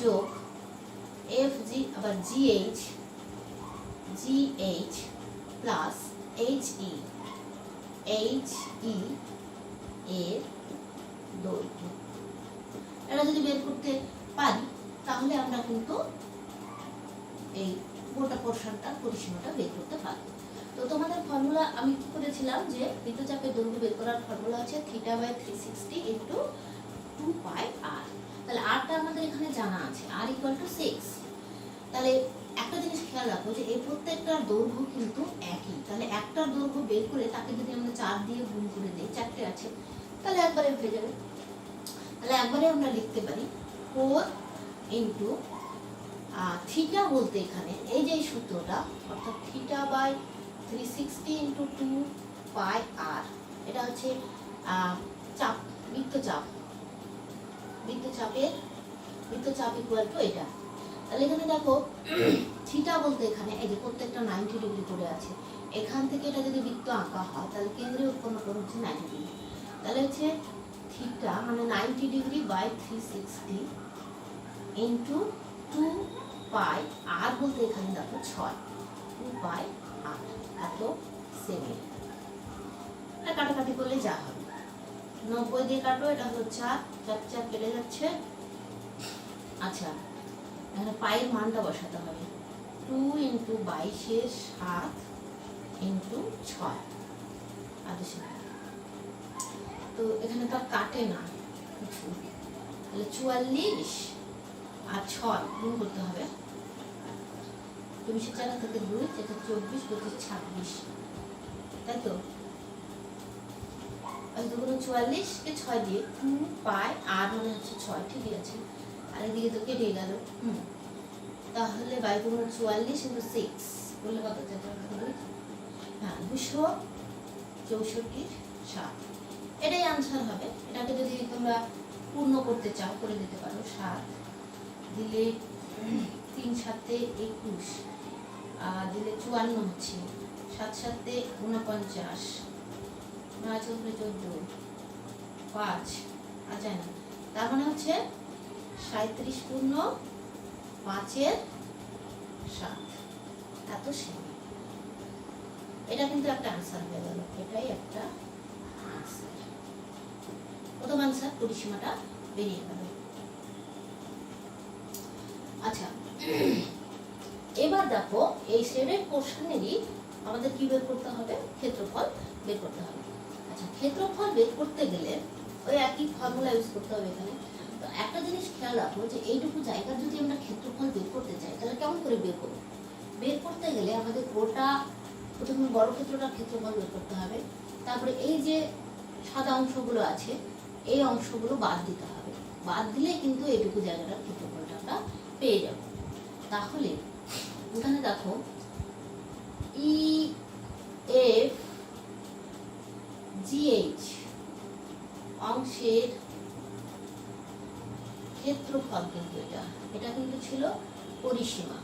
যোগ এফজি আবার জিএইচ প্লাস এইচই এর দৈর্ঘ্য। এটা যদি বের করতে পারি তাহলে আমরা কিন্তু এই গোটা পোরশনটা পরিসীমাটা বের করতে পারি। তো তোমাদের ফর্মুলা আমি কি করেছিলাম যে বৃত্তচাপের দৈর্ঘ্য বের করার ফর্মুলা হচ্ছে θ/360 * 2πr। তাহলে rটা আমাদের এখানে জানা আছে, r = 6। তাহলে একটা জিনিস খেয়াল রাখো যে এই প্রত্যেকটার দৈর্ঘ্য কিন্তু একই। তাহলে একটার দৈর্ঘ্য বের করে তাকে যদি আমরা 4 দিয়ে গুণ করে দেই, 4টে আছে, তাহলে একবারে হয়ে যাবে। তাহলে একবারে আমরা লিখতে পারি 4 * থিটা বলতে এখানে এই যে সূত্রটা অর্থাৎ θ/360 * 2πr এটা হচ্ছে চাপ বৃত্তচাপ ইকুয়াল টু এটা। তাহলে এখানে দেখো থিটা বলতে এখানে এই যে প্রত্যেকটা 90 ডিগ্রি করে আছে, এখান থেকে এটা যদি বৃত্ত আঁকা হয় তাহলে কেন্দ্রীয় উৎপন্ন কোণ হচ্ছে 90 ডিগ্রি। তাহলে হচ্ছে থিটা মানে 90 ডিগ্রি বাই 360 ইন্টু 2π আর বলতে এখানে দেখো 6 2πr এত সেমি। এটা কাটাকাটি করলে যা হবে 90 দিয়ে কাটো, এটা হলো 4 4 4 কেটে যাচ্ছে। আচ্ছা এখানে পায়ের মানটা বসাতে হবে 2 * 22 7 * 6 আচ্ছা। তো এখানে তো কাটে না কিছু, তাহলে 44 আর 6 গুণ করতে হবে। 24 জায়গা থেকে 2 যেটা 24 25 26, তাই তো? আর দুগুণ 44 কে 6 দিয়ে 2πr মানে হচ্ছে 6, ঠিকই আছে। আর এদিকে তো কেটে গেল। তাহলে বাই দুগুণ 44 * 6 বললে কত যেতে হবে? হ্যাঁ 264 7। এটাই আনসার হবে। এটাকে যদি তোমরা পূর্ণ করতে চাও করে দিতে পারো। 7 দিলে 3 7 21 দিলে 54 হচ্ছে, 7 7 49 9 4 14 5 আর যায় না, তার মানে হচ্ছে 37 পূর্ণ 5 * 7 এত সেমি। এটা কিন্তু একটা আনসার হয়ে গেল, এটাই একটা আনসার। প্রথম আনসার পরিসীমাটা বেরিয়ে গেল। আচ্ছা এবার দেখো এই শেডেড পোরশনেরই আমাদের কি বের করতে হবে? ক্ষেত্রফল বের করতে হবে। আচ্ছা ক্ষেত্রফল বের করতে গেলে ওই একই ফর্মুলা ইউজ করতে হবে এখানে। তো একটা জিনিস খেয়াল রাখো যে এইটুকু জায়গার যদি আমরা ক্ষেত্রফল বের করতে চাই তাহলে কেমন করে বের করব? বের করতে গেলে আমাদের গোটা প্রথমে বর্গক্ষেত্রটার ক্ষেত্রফল বের করতে হবে, তারপরে এই যে সাদা অংশগুলো আছে এই অংশগুলো বাদ দিতে হবে। বাদ দিলে কিন্তু এইটুকু জায়গাটার ক্ষেত্রফলটা আমরা পেয়ে যাব। তাহলে এখানে দেখো EF GH অংশের ক্ষেত্রফল কিন্তু এটা কিন্তু ছিল পরিসীমা।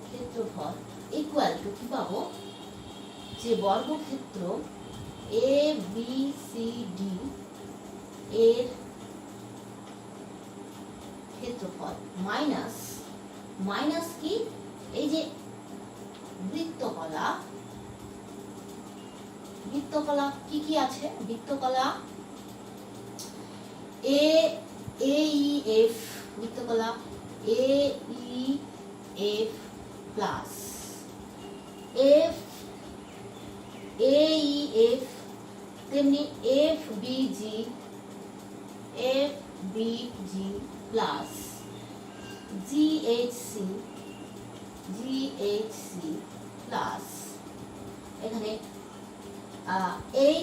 ক্ষেত্রফল ইকুয়াল টু কি পাবো? যে বর্গক্ষেত্র ABCD এর ক্ষেত্রফল মাইনাস কি এই যে বৃত্তকলা কি কি আছে? বৃত্তকলা AEF বৃত্তকলা AEF প্লাস AEF তেমনি FBG প্লাস GHC প্লাস এখানে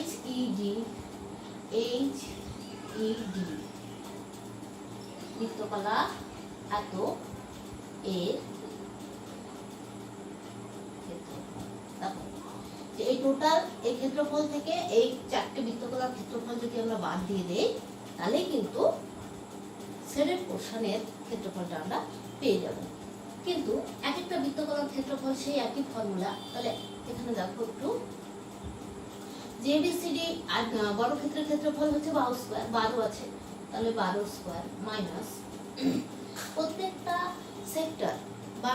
HED বৃত্তকলা এত এর ক্ষেত্রফল। দেখো যে এই টোটাল এই ক্ষেত্রফল থেকে এই চারটে বৃত্তকলার ক্ষেত্রফল যদি আমরা বাদ দিয়ে দেই তাহলে কিন্তু শেডেড পোর্শনের ক্ষেত্রফলটা আমরা পেয়ে যাব। কিন্তু এক একটা বৃত্তকলার ক্ষেত্রফল সেই একই ফর্মুলা। তাহলে এখানে দেখো একটু যে এবিসিডি আর বর্গক্ষেত্রের ক্ষেত্রফল হচ্ছে 12 স্কয়ার, 12 আছে, তাহলে 12 স্কয়ার মাইনাস প্রত্যেকটা সেক্টর বা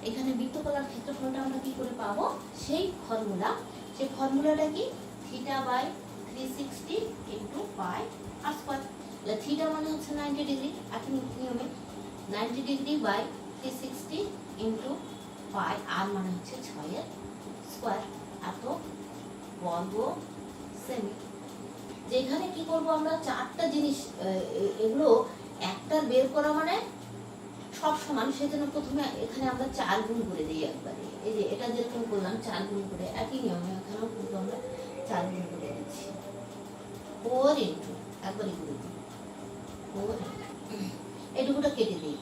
এখানে বৃত্তকলার ক্ষেত্রফলটা আমরা কি করে পাবো, সেই ফর্মুলা। সেই ফর্মুলাটা কি, theta by 360 into pi r square. তাহলে থিটা মানে হচ্ছে 90 ডিগ্রি, একই নিয়মে 90 degree by 360 into pi r মানে হচ্ছে 6 এর স্কয়ার, এত বর্গ সেমি। যেখানে কি করব আমরা চারটা জিনিস, এগুলো একটা বের করা মানে সব সমান, সেজন্য প্রথমে এখানে আমরা 4 গুণ করে দিই একবারে। এই যে এটা যেরকম করলাম 4 গুণ করে, একই নিয়মে এখানেও কিন্তু আমরা 4 গুণ করে দিচ্ছি। 4 ইন্টু একবারে করে দিই 4, এটুকুটা কেটে দিই,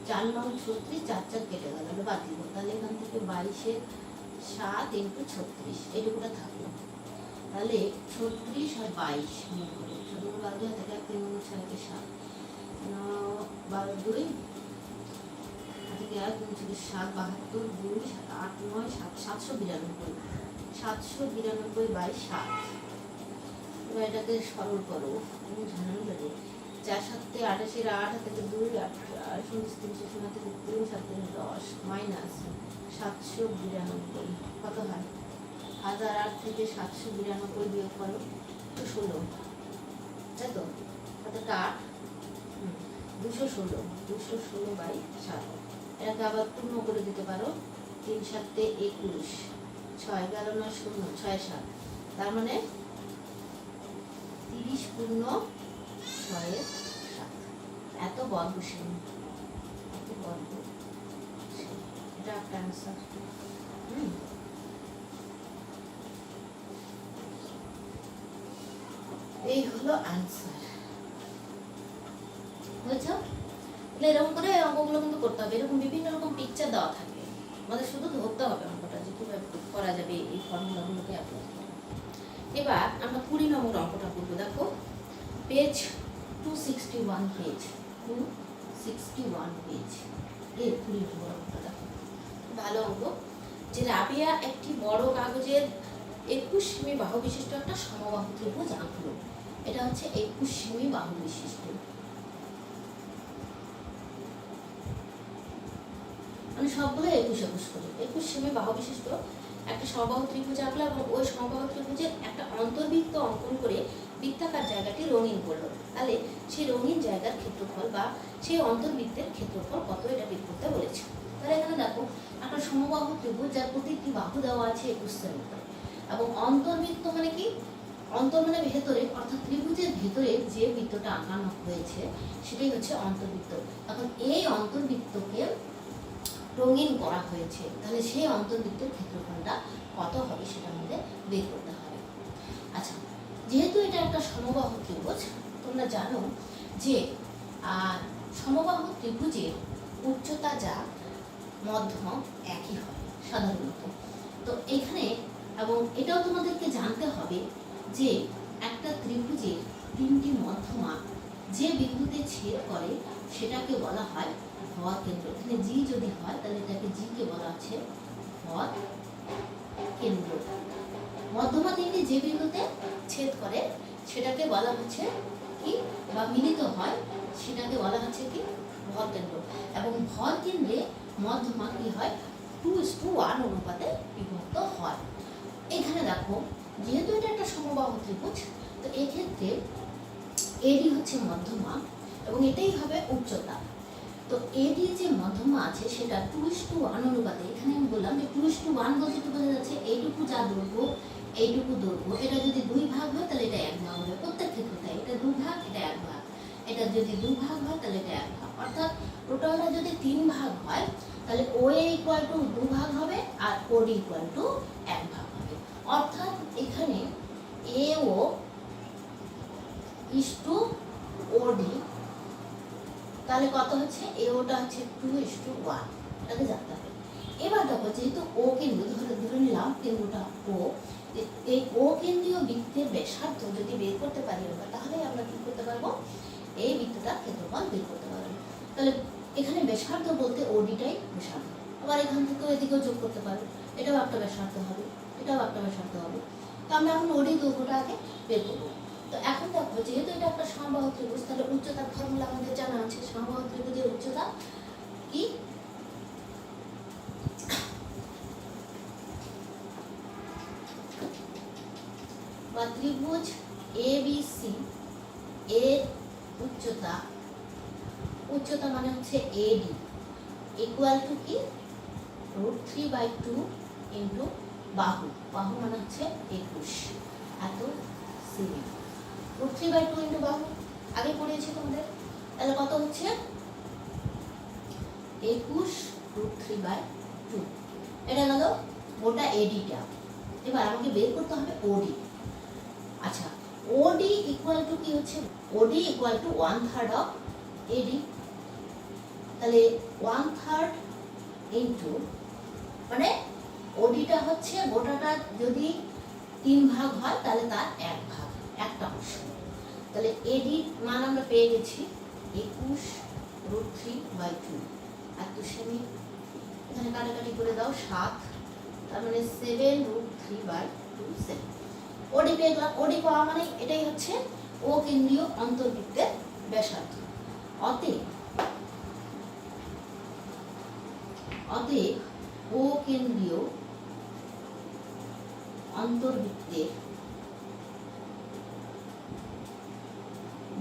4 9 36, 4 4 কেটে গেল, এটা বাদ দিব। তাহলে এখান থেকে 22 7 ইন্টু 36 এটুকুটা থাকলো। তাহলে 36 আর 22 গুণ করে 12 থেকে 3 গুণ 6 কে 7, 12 2 থেকে 1 গুণ 7 72 2 8 9 792, 792 বাই 7। এবার এটাকে সরল করো, ঝামেলা লাগে। 4 7 88 8 থেকে 2 8 300 থেকে 3 7 10 মাইনাস 792 কত হয়, 1008 থেকে 792 বিয়োগ করো তো 16, তাই তো, কত 8 216 বাই 7। এটাকে আবার পূর্ণ করে দিতে পারো, 3 7 21 6 11 9 0 6 7, তার মানে 30 পূর্ণ 6 7, এত বর্গ সেমি, এত বর্গ সেমি। এটা একটা অ্যান্সার। এই হলো অ্যান্সার, বুঝছো? এরকম করে অঙ্কগুলো কিন্তু করতে হবে। এরকম বিভিন্ন রকম পিকচার দেওয়া থাকে, আমাদের শুধু ধরতে হবে অঙ্কটা যে কিভাবে করা যাবে, এই ফর্মুলাগুলোকে অ্যাপ্লাই করা। এবার আমরা 20 নম্বর অঙ্কটা করবো। দেখো পেজ 261, পেজ 261 পেজ, এই 20 নম্বর অঙ্কটা দেখো, ভালো অঙ্ক। যে রাবিয়া একটি বড় কাগজের 21 সেমি বাহু বিশিষ্ট একটা সমবাহু ত্রিভুজ আঁকলো। এটা হচ্ছে 21 সেমি বাহু বিশিষ্ট, মানে সবগুলো 21 করে 21 সেমি বাহু বিশিষ্ট একটা সমবাহু ত্রিভুজ আঁকলো এবং ওই সমবাহু ত্রিভুজের একটা অন্তর্বৃত্ত অঙ্কন করে বৃত্তাকার জায়গাটি রঙিন করলো। তাহলে সেই রঙিন জায়গার ক্ষেত্রফল বা সেই অন্তর্বৃত্তের ক্ষেত্রফল কত, এটা বের করতে বলেছে। তাহলে এখানে দেখো একটা সমবাহু ত্রিভুজ যার প্রতিটি বাহু দেওয়া আছে 21 সেমি করে, এবং অন্তর্বৃত্ত মানে কি, অন্তর মানে ভেতরে, অর্থাৎ ত্রিভুজের ভেতরে যে বৃত্তটা আঁকানো হয়েছে সেটাই হচ্ছে অন্তর্বৃত্ত। এখন এই অন্তর্বৃত্তকে রঙিন করা হয়েছে, তাহলে সেই অন্তর্বৃত্তের ক্ষেত্রফলটা কত হবে সেটা আমাদের বের করতে হবে। আচ্ছা, যেহেতু এটা একটা সমবাহু ত্রিভুজ, তোমরা জানো যে সমবাহু ত্রিভুজের উচ্চতা যা মধ্যম একই হয় সাধারণত। তো এখানে এবং এটাও তোমাদেরকে জানতে হবে যে একটা ত্রিভুজের 3টি মধ্যমা যে বিন্দুতে ছেদ করে সেটাকে বলা হয় ভর কেন্দ্র। এখানে জি যদি হয় তাহলে এটাকে জি কে বলা হচ্ছে ভর কেন্দ্র। মধ্যমা 3টি যে বিন্দুতে ছেদ করে সেটাকে বলা হচ্ছে কি, বা মিলিত হয় সেটাকে বলা হচ্ছে কি, ভর কেন্দ্র। এবং ভর কেন্দ্রে মধ্যমা কি হয়, 2:1 অনুপাতে বিভক্ত হয়। এখানে দেখো যেহেতু এটা একটা সমবাহু ত্রিভুজ, তো এক্ষেত্রে এডি হচ্ছে মধ্যমা এবং এটাই হবে উচ্চতা। তো এডি যে মধ্যমা আছে সেটা 2:1 অনুপাতে, এখানে আমি বললাম যে 2:1 বলতে একটু বোঝা যাচ্ছে এইটুকু যা দৈর্ঘ্য এইটুকু দৈর্ঘ্য, এটা যদি 2 ভাগ হয় তাহলে এটা 1 ভাগ হবে। প্রত্যেক ক্ষেত্রে তাই, এটা 2 ভাগ, এটা 1 ভাগ, এটা যদি 2 ভাগ হয় তাহলে এটা 1 ভাগ, অর্থাৎ টোটালটা যদি 3 ভাগ হয় তাহলে OA = 2 ভাগ হবে আর OD = 1 ভাগ হবে। অর্থাৎ এখানে AO is to OD তাহলে কত হচ্ছে, এওটা হচ্ছে 2:1, এটাকে জানতে হবে। এবার দেখো যেহেতু ও কেন্দ্র ধরে নিলাম কেন্দ্রটা ও, এই ও কেন্দ্রীয় বৃত্তের ব্যাসার্ধ যদি বের করতে পারি আমরা, তাহলে আমরা কি করতে পারবো, এই বৃত্তটার ক্ষেত্রফল বের করতে পারবো। তাহলে এখানে ব্যাসার্ধ বলতে ওডিটাই ব্যাসার্ধ, আবার এখান থেকেও এদিকেও যোগ করতে পারো, এটাও একটা ব্যাসার্ধ হবে, এটাও একটা ব্যাসার্ধ হবে। তো আমরা এখন ওডি দৈর্ঘ্যটা আগে বের করবো। তো এখন দেখো যেহেতু এটা একটা সমবাহু ত্রিভুজ, তাহলে উচ্চতার ফর্মুলা আমাদের জানা আছে। সমবাহু ত্রিভুজের উচ্চতা কি, বা ত্রিভুজ এবিসি এর উচ্চতা, উচ্চতা মানে হচ্ছে এডি ইকুয়াল টু কি, √3/2 ইন্টু বাহু, বাহু মানে হচ্ছে 21, এত সেমি। √3/2 ইন্টু বাহু আগে পড়িয়েছি তোমাদের, তাহলে কত হচ্ছে 21 √3/2, এটা গেল গোটা এডিটা। এবার আমাকে বের করতে হবে ওডি। আচ্ছা, ওডি ইকুয়াল টু কি হচ্ছে, ওডি ইকুয়াল টু 1/3 অফ এডি, তাহলে 1/3 ইন্টু, মানে ওডিটা হচ্ছে গোটাটা যদি 3 ভাগ হয় তাহলে তার 1 ভাগ, একটা অংশ। তাহলে এডি মান আমরা পেয়ে গেছি 21 √3/2, এত সেমি। এখানে কাটাকাটি করে দাও 7, তার মানে 7 √3/2 সেমি। ওডি পেয়ে গেলাম। ওডি পাওয়া মানে এটাই হচ্ছে ও কেন্দ্রীয় অন্তর্বৃত্তের ব্যাসার্ধ। অতএব ও কেন্দ্রীয় অন্তর্বৃত্তের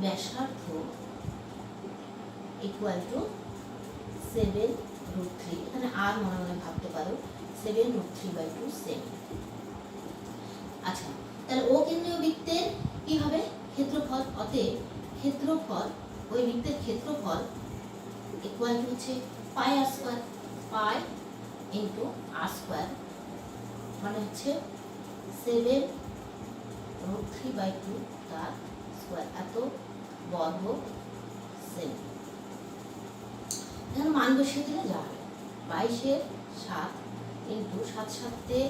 ব্যাসার্ধ ইকুয়াল টু 7 √3, এখানে আর মনে মনে ভাবতে পারো 7 √3/2 সেমি। আচ্ছা, তাহলে ও কেন্দ্রীয় বৃত্তের কি হবে, ক্ষেত্রফল। অতএব ক্ষেত্রফল, ওই বৃত্তের ক্ষেত্রফল ইকুয়াল টু হচ্ছে পাই r square, pi into r square, মানে হচ্ছে 7 √3/2 তার স্কয়ার, এত বর্গ সেমি। এখানে মান বসিয়ে দিলে যা হবে 22 7 ইন্টু 7 7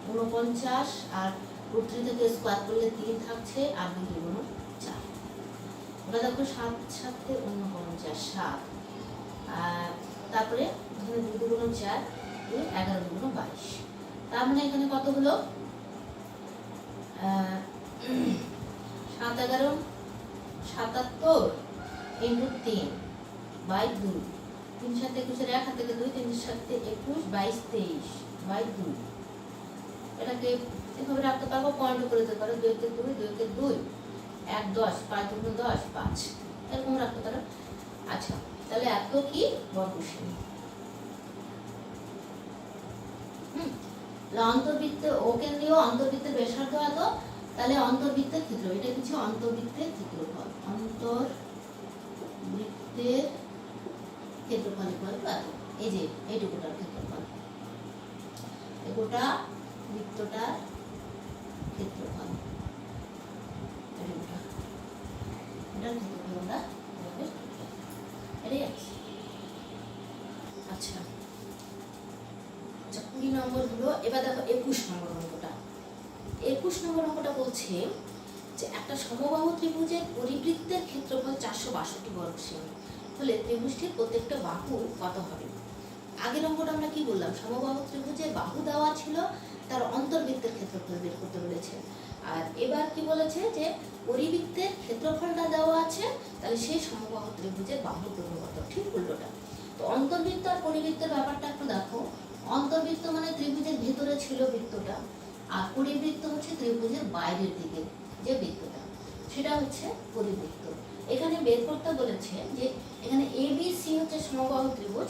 49, আর √3 থেকে স্কয়ার করলে 3 থাকছে, আর 2 × 4। ওটা দেখো 7 7 49 7, তারপরে এখানে 2 × 4 11 × 22, তার মানে এখানে কত হলো 7 11 77 ইন্টু 3/2, 3 7 21, 1 হাত থেকে 2, 3 7 21, 22 23/2। এটাকে এভাবে রাখতে পারবো, পয়েন্ট করে দিতে পারো 2 কে 2 2 কে 2 1 10 5 × 10 5, এরকম রাখতে পারো। আচ্ছা, তাহলে এত কি বর্গ সেমি। অন্তর্বৃত্ত ও কেন্দ্রীয় অন্তর্বৃত্তের ব্যাসার্ধ এত, তাহলে অন্তর্বৃত্তের ক্ষেত্র, এটা কিছু অন্তর্বৃত্তের ক্ষেত্রফল, অন্তর্বৃত্তের ক্ষেত্রফল ইকুয়াল টু এত। এই যে এইটুকুটার ক্ষেত্রফল, এই গোটা বৃত্তটার ক্ষেত্রফল, এটার ক্ষেত্রফল আমরা এটাই আছে। আচ্ছা, 20 নম্বর হলো। এবার দেখো 21 নম্বর অঙ্কটা। 21 নম্বর অঙ্কটা বলছে যে একটা সমবাহু ত্রিভুজের পরিবৃত্তের ক্ষেত্রফল 462 বর্গ সেমি হলে ত্রিভুজটির প্রত্যেকটা বাহু কত হবে। আগের অঙ্কটা আমরা কি বললাম, সমবাহু ত্রিভুজের বাহু দেওয়া ছিল, তার অন্তর্বৃত্তের ক্ষেত্রফল বের করতে বলেছে। আর এবার কি বলেছে যে পরিবৃত্তের ক্ষেত্রফলটা দেওয়া আছে, তাহলে সেই সমবাহু ত্রিভুজের বাহু দৈর্ঘ্য কত, ঠিক উল্টোটা। তো অন্তর্বৃত্ত আর পরিবৃত্তের ব্যাপারটা একটু দেখো। অন্তর্বৃত্ত মানে ত্রিভুজের ভেতরে ছিল বৃত্তটা, আর পরিবৃত্ত হচ্ছে ত্রিভুজের বাইরের দিকে যে বৃত্তটা, সেটা হচ্ছে পরিবৃত্ত। এখানে বের করতে বলেছে যে এখানে এবিসি হচ্ছে সমবাহু ত্রিভুজ,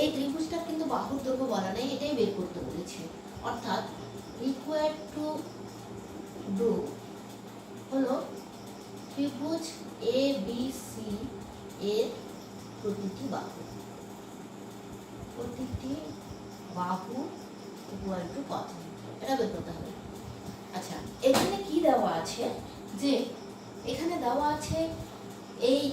এই ত্রিভুজটা কিন্তু বাহুর দৈর্ঘ্য বলা নেই, এটাই বের করতে বলেছে। অর্থাৎ রিকোয়ার্ড টু ডু হলো ত্রিভুজ এবিসি এর প্রতিটি বাহু ইকুয়াল টু কত, এটা বের করতে হবে। আচ্ছা, এখানে কি দেওয়া আছে, যে এখানে দেওয়া আছে এই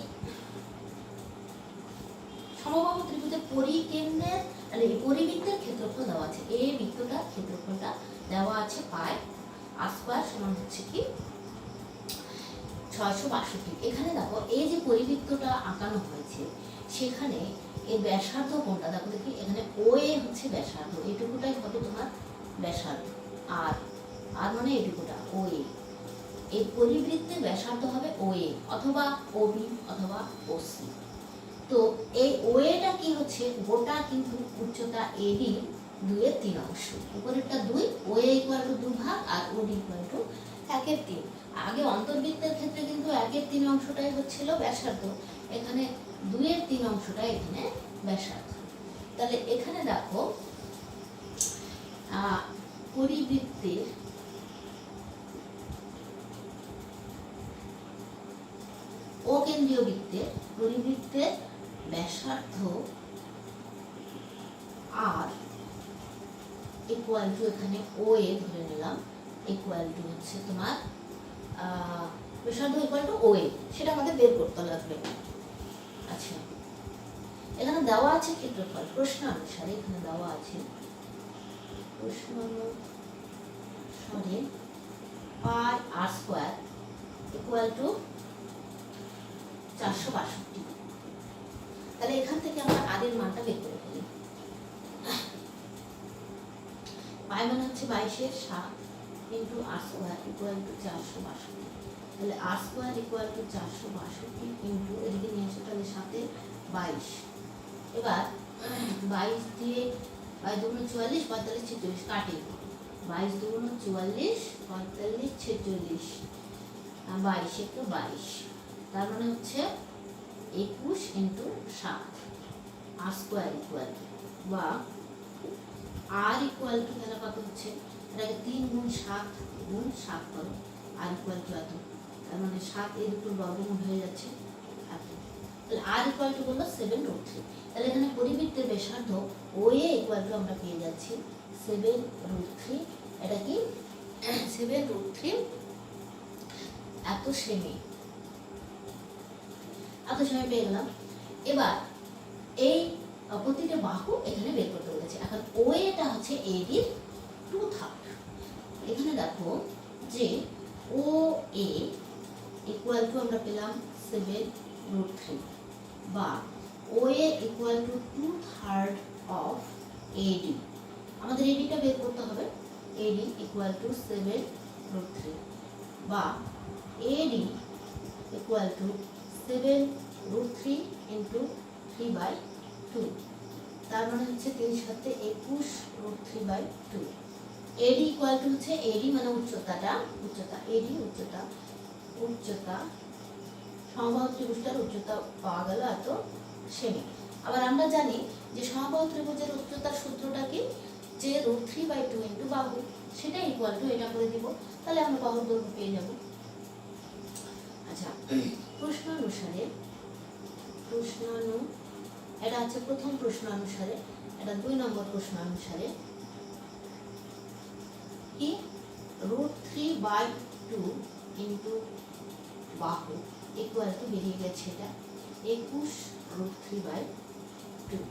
সমবাহু ত্রিভুজের পরিকেন্দ্রের মানে পরিবৃত্তের ক্ষেত্রফল দেওয়া আছে। এই বৃত্তটার ক্ষেত্রফলটা দেওয়া আছে পাই আর স্কয়ার সমান হচ্ছে কি 662। এখানে দেখো এই যে পরিবৃত্তটা আঁকানো হয়েছে সেখানে এর ব্যাসার্ধ কোনটা দেখো দেখি, এখানে ওএ হচ্ছে ব্যাসার্ধ, এইটুকুটাই হবে তোমার ব্যাসার্ধ, আর আর মানে এইটুকুটা ওএ। এই পরিবৃত্তের ব্যাসার্ধ হবে ওএ অথবা ওবি অথবা ওসি। তো এই ওএটা কি হচ্ছে, গোটা কিন্তু উচ্চতা এডি 2/3 অংশ, উপরেরটা 2, ওএ ইকুয়াল টু 2 ভাগ আর ওডি ইকুয়াল টু 1/3। আগে অন্তর্বৃত্তের ক্ষেত্রে কিন্তু 1/3 অংশটাই হচ্ছিল ব্যাসার্ধ, এখানে 2/3 অংশটাই এখানে ব্যাসার্ধ। তাহলে এখানে দেখো পরিবৃত্তের অকেন্দ্রীয় বৃত্তের পরিবৃত্তের ব্যাসার্ধ আর ইকুয়াল টু এখানে ওএ ধরে নিলাম, ইকুয়াল টু হচ্ছে তোমার ব্যাসার্ধ ইকুয়াল টু ওএ, সেটা আমাদের বের করতে লাগবে। আচ্ছা, এখানে দেওয়া আছে ক্ষেত্রফল প্রশ্ন অনুসারে, এখানে দেওয়া আছে প্রশ্ন অনুসারে পাই আর স্কয়ার ইকুয়াল টু 462। তাহলে এখান থেকে আমরা আদের মানটা বের করে ফেলি। পাই মানে হচ্ছে 22/7 into r square equal to 462। তাহলে r square equal to 462 into এদিকে নিয়ে আসে তাহলে 7 22। এবার 22 দিয়ে 22 দুগুণ 44, 45 46 কাটে, 22 দুগুণ 44, 45 46, 22 একটু 22, তার মানে হচ্ছে 21 ইন্টু 7 আর স্কয়ার ইকুয়াল বা আর ইকুয়াল টু তাহলে কত হচ্ছে, এটাকে 3 গুণ 7 গুণ 7 করো, আর ইকুয়াল টু এত, তার মানে 7 এর উপর বর্গমূল হয়ে যাচ্ছে এত। তাহলে আর ইকুয়াল টু বললো 7√3। তাহলে এখানে পরিবৃত্তের ব্যাসার্ধ ওএ ইকুয়াল টু আমরা পেয়ে যাচ্ছি 7√3। এটা কি 7√3 এত সেমি, এত সেমি পেয়ে গেলাম। এবার এই প্রতিটা বাহু এখানে বের করতে বলেছে। এখন ওএটা হচ্ছে এডির 2/3। এখানে দেখো যে ওএ ইকুয়াল টু আমরা পেলাম 7√3 বা ওএ ইকুয়াল টু 2/3 অফ এডি। আমাদের এডিটা বের করতে হবে, এডি ইকুয়াল টু 7√3 বা এডি ইকুয়াল টু 7√3 ইন্টু 3/2, তার মানে হচ্ছে 3 সাথে 21√3/2। এডি ইকুয়াল টু হচ্ছে এডি মানে উচ্চতাটা, উচ্চতা এডি উচ্চতা, উচ্চতা সমবাহু ত্রিভুজটার উচ্চতা পাওয়া গেল এত সেমি। আবার আমরা জানি যে সমবাহু ত্রিভুজের উচ্চতার সূত্রটা কি, যে √3/2 ইন্টু বাহু, সেটা ইকুয়াল টু এটা করে দিব, তাহলে আমরা বাহুর দৈর্ঘ্য পেয়ে যাব। আচ্ছা, প্রশ্ন অনুসারে এটা আছে প্রথম প্রশ্ন অনুসারে, এটা 2 নম্বর প্রশ্ন অনুসারে কি √3/2 ইন্টু বাহু ইকুয়াল টু বেরিয়ে গেছে এটা 21√3/2।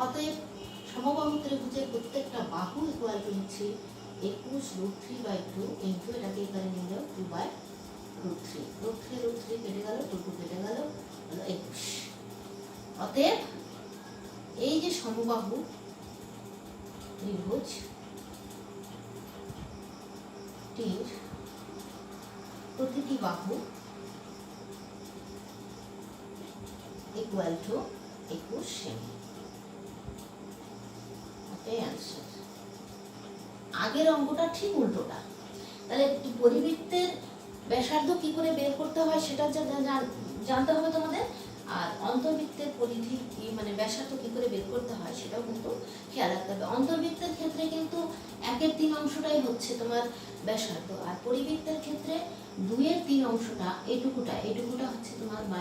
অতএব সমবাহু ত্রিভুজের প্রত্যেকটা বাহু ইকুয়াল টু হচ্ছে 21√3/2 ইন্টু এটাকে এখানে নিয়ে যাও 2/√3, √3 কেটে গেল, 2 কেটে গেল, হলো 21। অতএব এই যে সমবাহু ত্রিভুজ টির প্রতিটি বাহু ইকুয়াল টু 21 সেমি। অ্যান্সার। আগের অঙ্কটা ঠিক উল্টোটা। তাহলে পরিবৃত্তের ব্যাসার্ধ কি করে বের করতে হয় সেটা জানতে হবে তোমাদের, আর অন্তর্বৃত্তের পরিধি কি মানে ব্যাসার্ধ কি করে বের করতে হয় সেটাও কিন্তু খেয়াল রাখতে হবে। অন্তর্বৃত্তের ক্ষেত্রে কিন্তু 1/3 অংশটাই হচ্ছে তোমার ব্যাসার্ধ, আর পরিবৃত্তের ক্ষেত্রে 2/3 অংশটা এইটুকুটা হচ্ছে তোমার, বা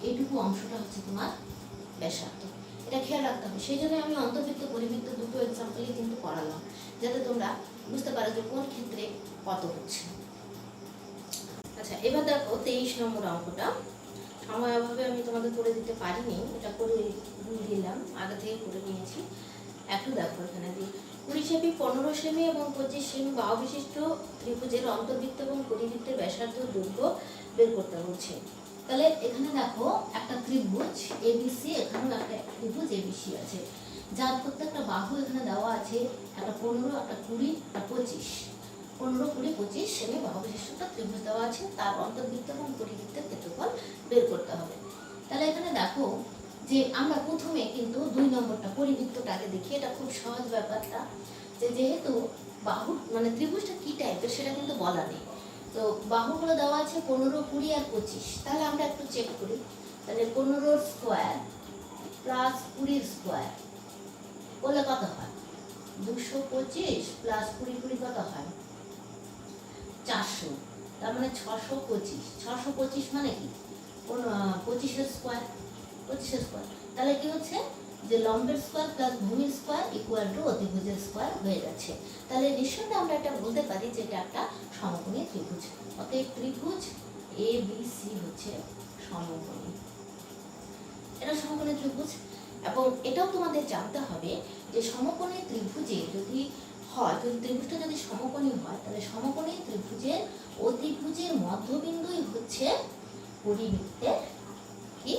এইটুকু অংশটা হচ্ছে তোমার ব্যাসার্ধ। এটা খেয়াল রাখতে হবে। সেই জন্য আমি অন্তর্বৃত্ত পরিবৃত্ত দুটো এক্সাম্পলই কিন্তু করালাম, যাতে তোমরা বুঝতে পারো যে কোন ক্ষেত্রে কত হচ্ছে। আচ্ছা, এবার দেখো 23 নম্বর অঙ্কটা। সময় অভাবে আমি তোমাদের করে দিতে পারিনি, এটা করে দিলাম, আগে থেকে করে নিয়েছি। একটু দেখো এখানে দিই 20 সেমি 15 সেমি এবং 25 সেমি বাহু বিশিষ্ট ত্রিভুজের অন্তর্বৃত্ত এবং পরিবৃত্তের ব্যাসার্ধ দৈর্ঘ্য বের করতে বলছে। তাহলে এখানে দেখো একটা ত্রিভুজ এবিসি, এখানেও একটা ত্রিভুজ এবিসি আছে, যার প্রত্যেকটা বাহু এখানে দেওয়া আছে, একটা 15, একটা 20, একটা 25, 15, 20, 25 সেমি বাহু বিশিষ্ট একটা ত্রিভুজ দেওয়া আছে, তার অন্তর্বৃত্ত এবং পরিবৃত্তের ক্ষেত্রফল বের করতে হবে। তাহলে এখানে দেখো যে আমরা প্রথমে কিন্তু 2 নম্বরটা পরিবৃত্তটাকে দেখি, এটা খুব সহজ ব্যাপারটা, যে যেহেতু বাহু মানে ত্রিভুজটা কি টাইপের সেটা কিন্তু বলা নেই, তো বাহুগুলো দেওয়া আছে 15, 20 আর 25। তাহলে আমরা একটু চেক করি, তাহলে 15 স্কোয়ার প্লাস 20 স্কোয়ার করলে কত হয়? 225 প্লাস 20, 20 কত হয়? 400, তার মানে 625। 625 মানে কি? 25 স্কোয়ার, 25 স্কোয়ার। তাহলে কি হচ্ছে যে লম্বের স্কোয়ার প্লাস ভূমির স্কোয়ার ইকুয়াল টু অতিভুজের স্কোয়ার হয়ে যাচ্ছে। তাহলে নিঃসন্দেহে আমরা এটা বলতে পারি যে এটা একটা সমকোণী ত্রিভুজ। অতএব ত্রিভুজ এ বি সি হচ্ছে সমকোণী, এটা সমকোণী ত্রিভুজ। এবং এটাও তোমাদের জানতে হবে যে সমকোণী ত্রিভুজে যদি হয়, যদি ত্রিভুজটা যদি সমকোণী হয়, তাহলে সমকোণী ত্রিভুজের অতিভুজের মধ্যবিন্দুই হচ্ছে পরিবৃত্তের কি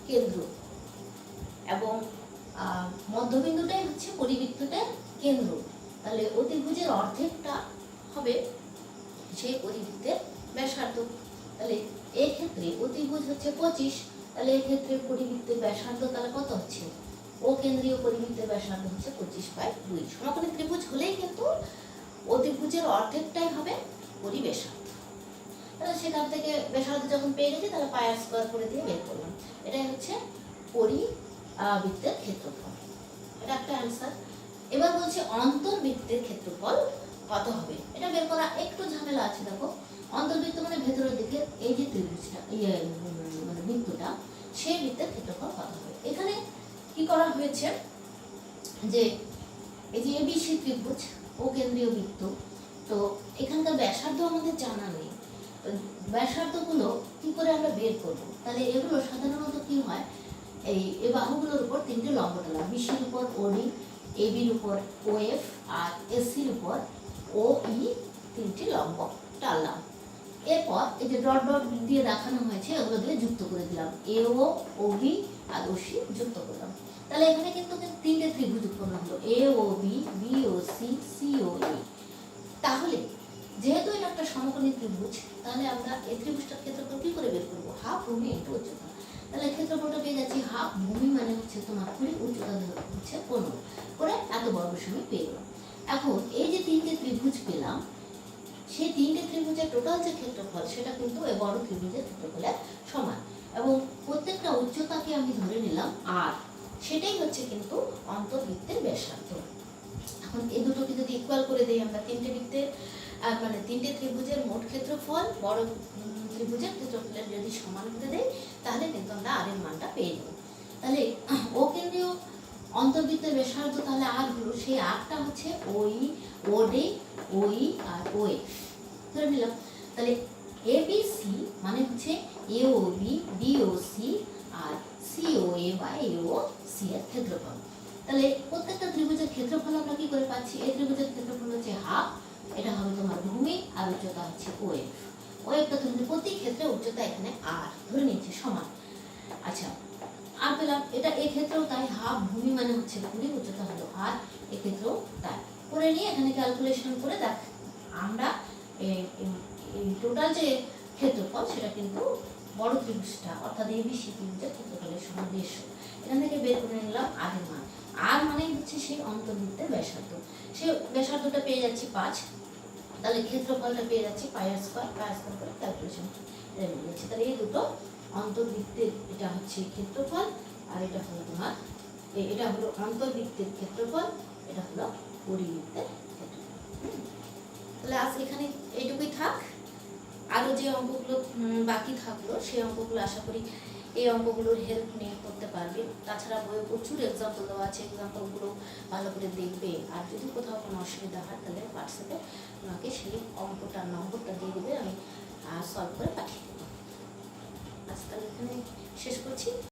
কেন্দ্র, এবং মধ্যবিন্দুটাই হচ্ছে পরিবৃত্তটার কেন্দ্র। তাহলে অতিভুজের অর্ধেকটা হবে সেই পরিবৃত্তের ব্যাসার্ধ। তাহলে এই ক্ষেত্রে অতিভুজ হচ্ছে 25, তাহলে এই ক্ষেত্রে পরিবৃত্তের ব্যাসার্ধ তাহলে কত হচ্ছে? ও কেন্দ্রীয় পরিবৃত্তের ব্যাসার্ধ হচ্ছে 25/2। সমকোণী ত্রিভুজ হলেই কিন্তু অতিভুজের অর্ধেকটাই হবে পরিব্যাসার্ধ। তাহলে সেখান থেকে ব্যাসার্ধ যখন পেয়ে গেছি, তাহলে পাই স্কয়ার করে দিয়ে বের করলাম, এটাই হচ্ছে পরিবৃত্তের ক্ষেত্রফল। এটা একটা অ্যান্সার। এবার বলছে অন্তর্বৃত্তের ক্ষেত্রফল কত হবে, এটা বের করা একটু ঝামেলা আছে। দেখো অন্তর্বৃত্ত মানে ভেতরের দিকে এই যে ত্রিভুজটা মানে বৃত্তটা, সেই বৃত্তের ক্ষেত্রফল কত হবে। এখানে কি করা হয়েছে যে এই যে এবিসি ত্রিভুজ ও কেন্দ্রীয় বৃত্ত, তো এখানকার ব্যাসার্ধ আমাদের জানা নেই, ব্যাসার্ধগুলো কি করে আমরা বের করব? তাহলে এগুলো সাধারণত কি হয়, এই বাহুগুলোর উপর 3টে লম্ব টানলাম, বিসির উপর ওডি, এবির উপর ওএফ আর এসির উপর ওই, 3টে লম্ব টানলাম। এরপর এই যে ডট ডট দিয়ে দেখানো হয়েছে, ওগুলো দিয়ে যুক্ত করে দিলাম, এও, ওবি আর ওসি যুক্ত করলাম। তাহলে এখানে কিন্তু 3টে ত্রিভুজ উৎপন্ন হলো, এ ও বি, বি ও সি, সি ও এ। তাহলে যেহেতু এটা একটা সমকোণী ত্রিভুজ, তাহলে আমরা এই ত্রিভুজটার ক্ষেত্রফল কি করে বের করবো? হাফ ভূমি ইন্টু উচ্চতা। তাহলে ক্ষেত্রফলটা পেয়ে যাচ্ছি হাফ ভূমি মানে হচ্ছে তোমার 20, উচ্চতা হচ্ছে 15 করে এত বর্গ সেমি পেয়ে গেলাম। এখন এই যে 3টে ত্রিভুজ পেলাম, সেই 3টে ত্রিভুজের টোটাল যে ক্ষেত্রফল সেটা কিন্তু এই বড় ত্রিভুজের ক্ষেত্রফলের সমান, এবং প্রত্যেকটা উচ্চতাকে আমি ধরে নিলাম আর, সেটাই হচ্ছে কিন্তু অন্তর্বৃত্তের ব্যাসার্ধ। এখন এই দুটোকে যদি ইকুয়াল করে দেই আমরা, 3টে বৃত্তের মানে 3টে ত্রিভুজের মোট ক্ষেত্রফল বড় ত্রিভুজের ক্ষেত্রফলের যদি সমান করে দেই, তাহলে কিন্তু আমরা আর এর মানটা পেয়ে যাব। তাহলে ও কেন্দ্রীয় অন্তর্বৃত্তের ব্যাসার্ধ তাহলে আর হলো, সেই আরটা হচ্ছে ওই, ওডি, ওই আর ওএ ধরে নিলাম। তাহলে এবিসি মানে হচ্ছে এওবি, বিওসি আর সিওএ বা এওসি এর ক্ষেত্রফল। তাহলে প্রত্যেকটা ত্রিভুজের ক্ষেত্রফল আমরা কি করে পাচ্ছি? এই ত্রিভুজের ক্ষেত্রফল হচ্ছে হাফ, এটা হবে তোমার ভূমি, আর উচ্চতা হচ্ছে ওএফ। ওএফটা ধরে প্রতি ক্ষেত্রে উচ্চতা এখানে আর ধরে নিচ্ছে সমান। আচ্ছা আর পেলাম, এটা এই ক্ষেত্রেও তাই, হাফ ভূমি মানে হচ্ছে 20, উচ্চতা হলো আর, এক্ষেত্রেও তাই করে নিয়ে এখানে ক্যালকুলেশন করে দেখ আমরা এই টোটাল যে ক্ষেত্রফল সেটা কিন্তু বড় ত্রিভুজটা অর্থাৎ এবিসি ত্রিভুজের ক্ষেত্রফলের সমান 150। এখান থেকে বের করে নিলাম আর এর মান, আর মানে হচ্ছে সেই অন্তর্বৃত্তের ব্যাসার্ধ। সেই ব্যাসার্ধটা পেয়ে যাচ্ছি 5, তাহলে ক্ষেত্রফলটা পেয়ে যাচ্ছি পাই স্কয়ার করে ক্যালকুলেশন নিয়েছি। তাহলে এই দুটো অন্তর্বৃত্তের, এটা হচ্ছে ক্ষেত্রফল আর এটা হলো তোমার, এটা হলো অন্তর্বৃত্তের ক্ষেত্রফল, এটা হলো পরিবৃত্তের ক্ষেত্রফল। তাহলে আজ এখানে এইটুকুই থাক, আরও যে অঙ্কগুলো বাকি থাকলো সেই অঙ্কগুলো আশা করি এই অঙ্কগুলোর হেল্প নিয়ে করতে পারবে। তাছাড়া বইয়ে প্রচুর এক্সাম্পল দেওয়া আছে, এক্সাম্পলগুলো ভালো করে দেখবে। আর যদি কোথাও কোনো অসুবিধা হয় তাহলে হোয়াটসঅ্যাপে আমাকে সেই অঙ্কটার নম্বরটা দিয়ে দেবে, আমি সলভ করে পাঠিয়ে দেবো। আজ তাহলে এখানে শেষ করছি।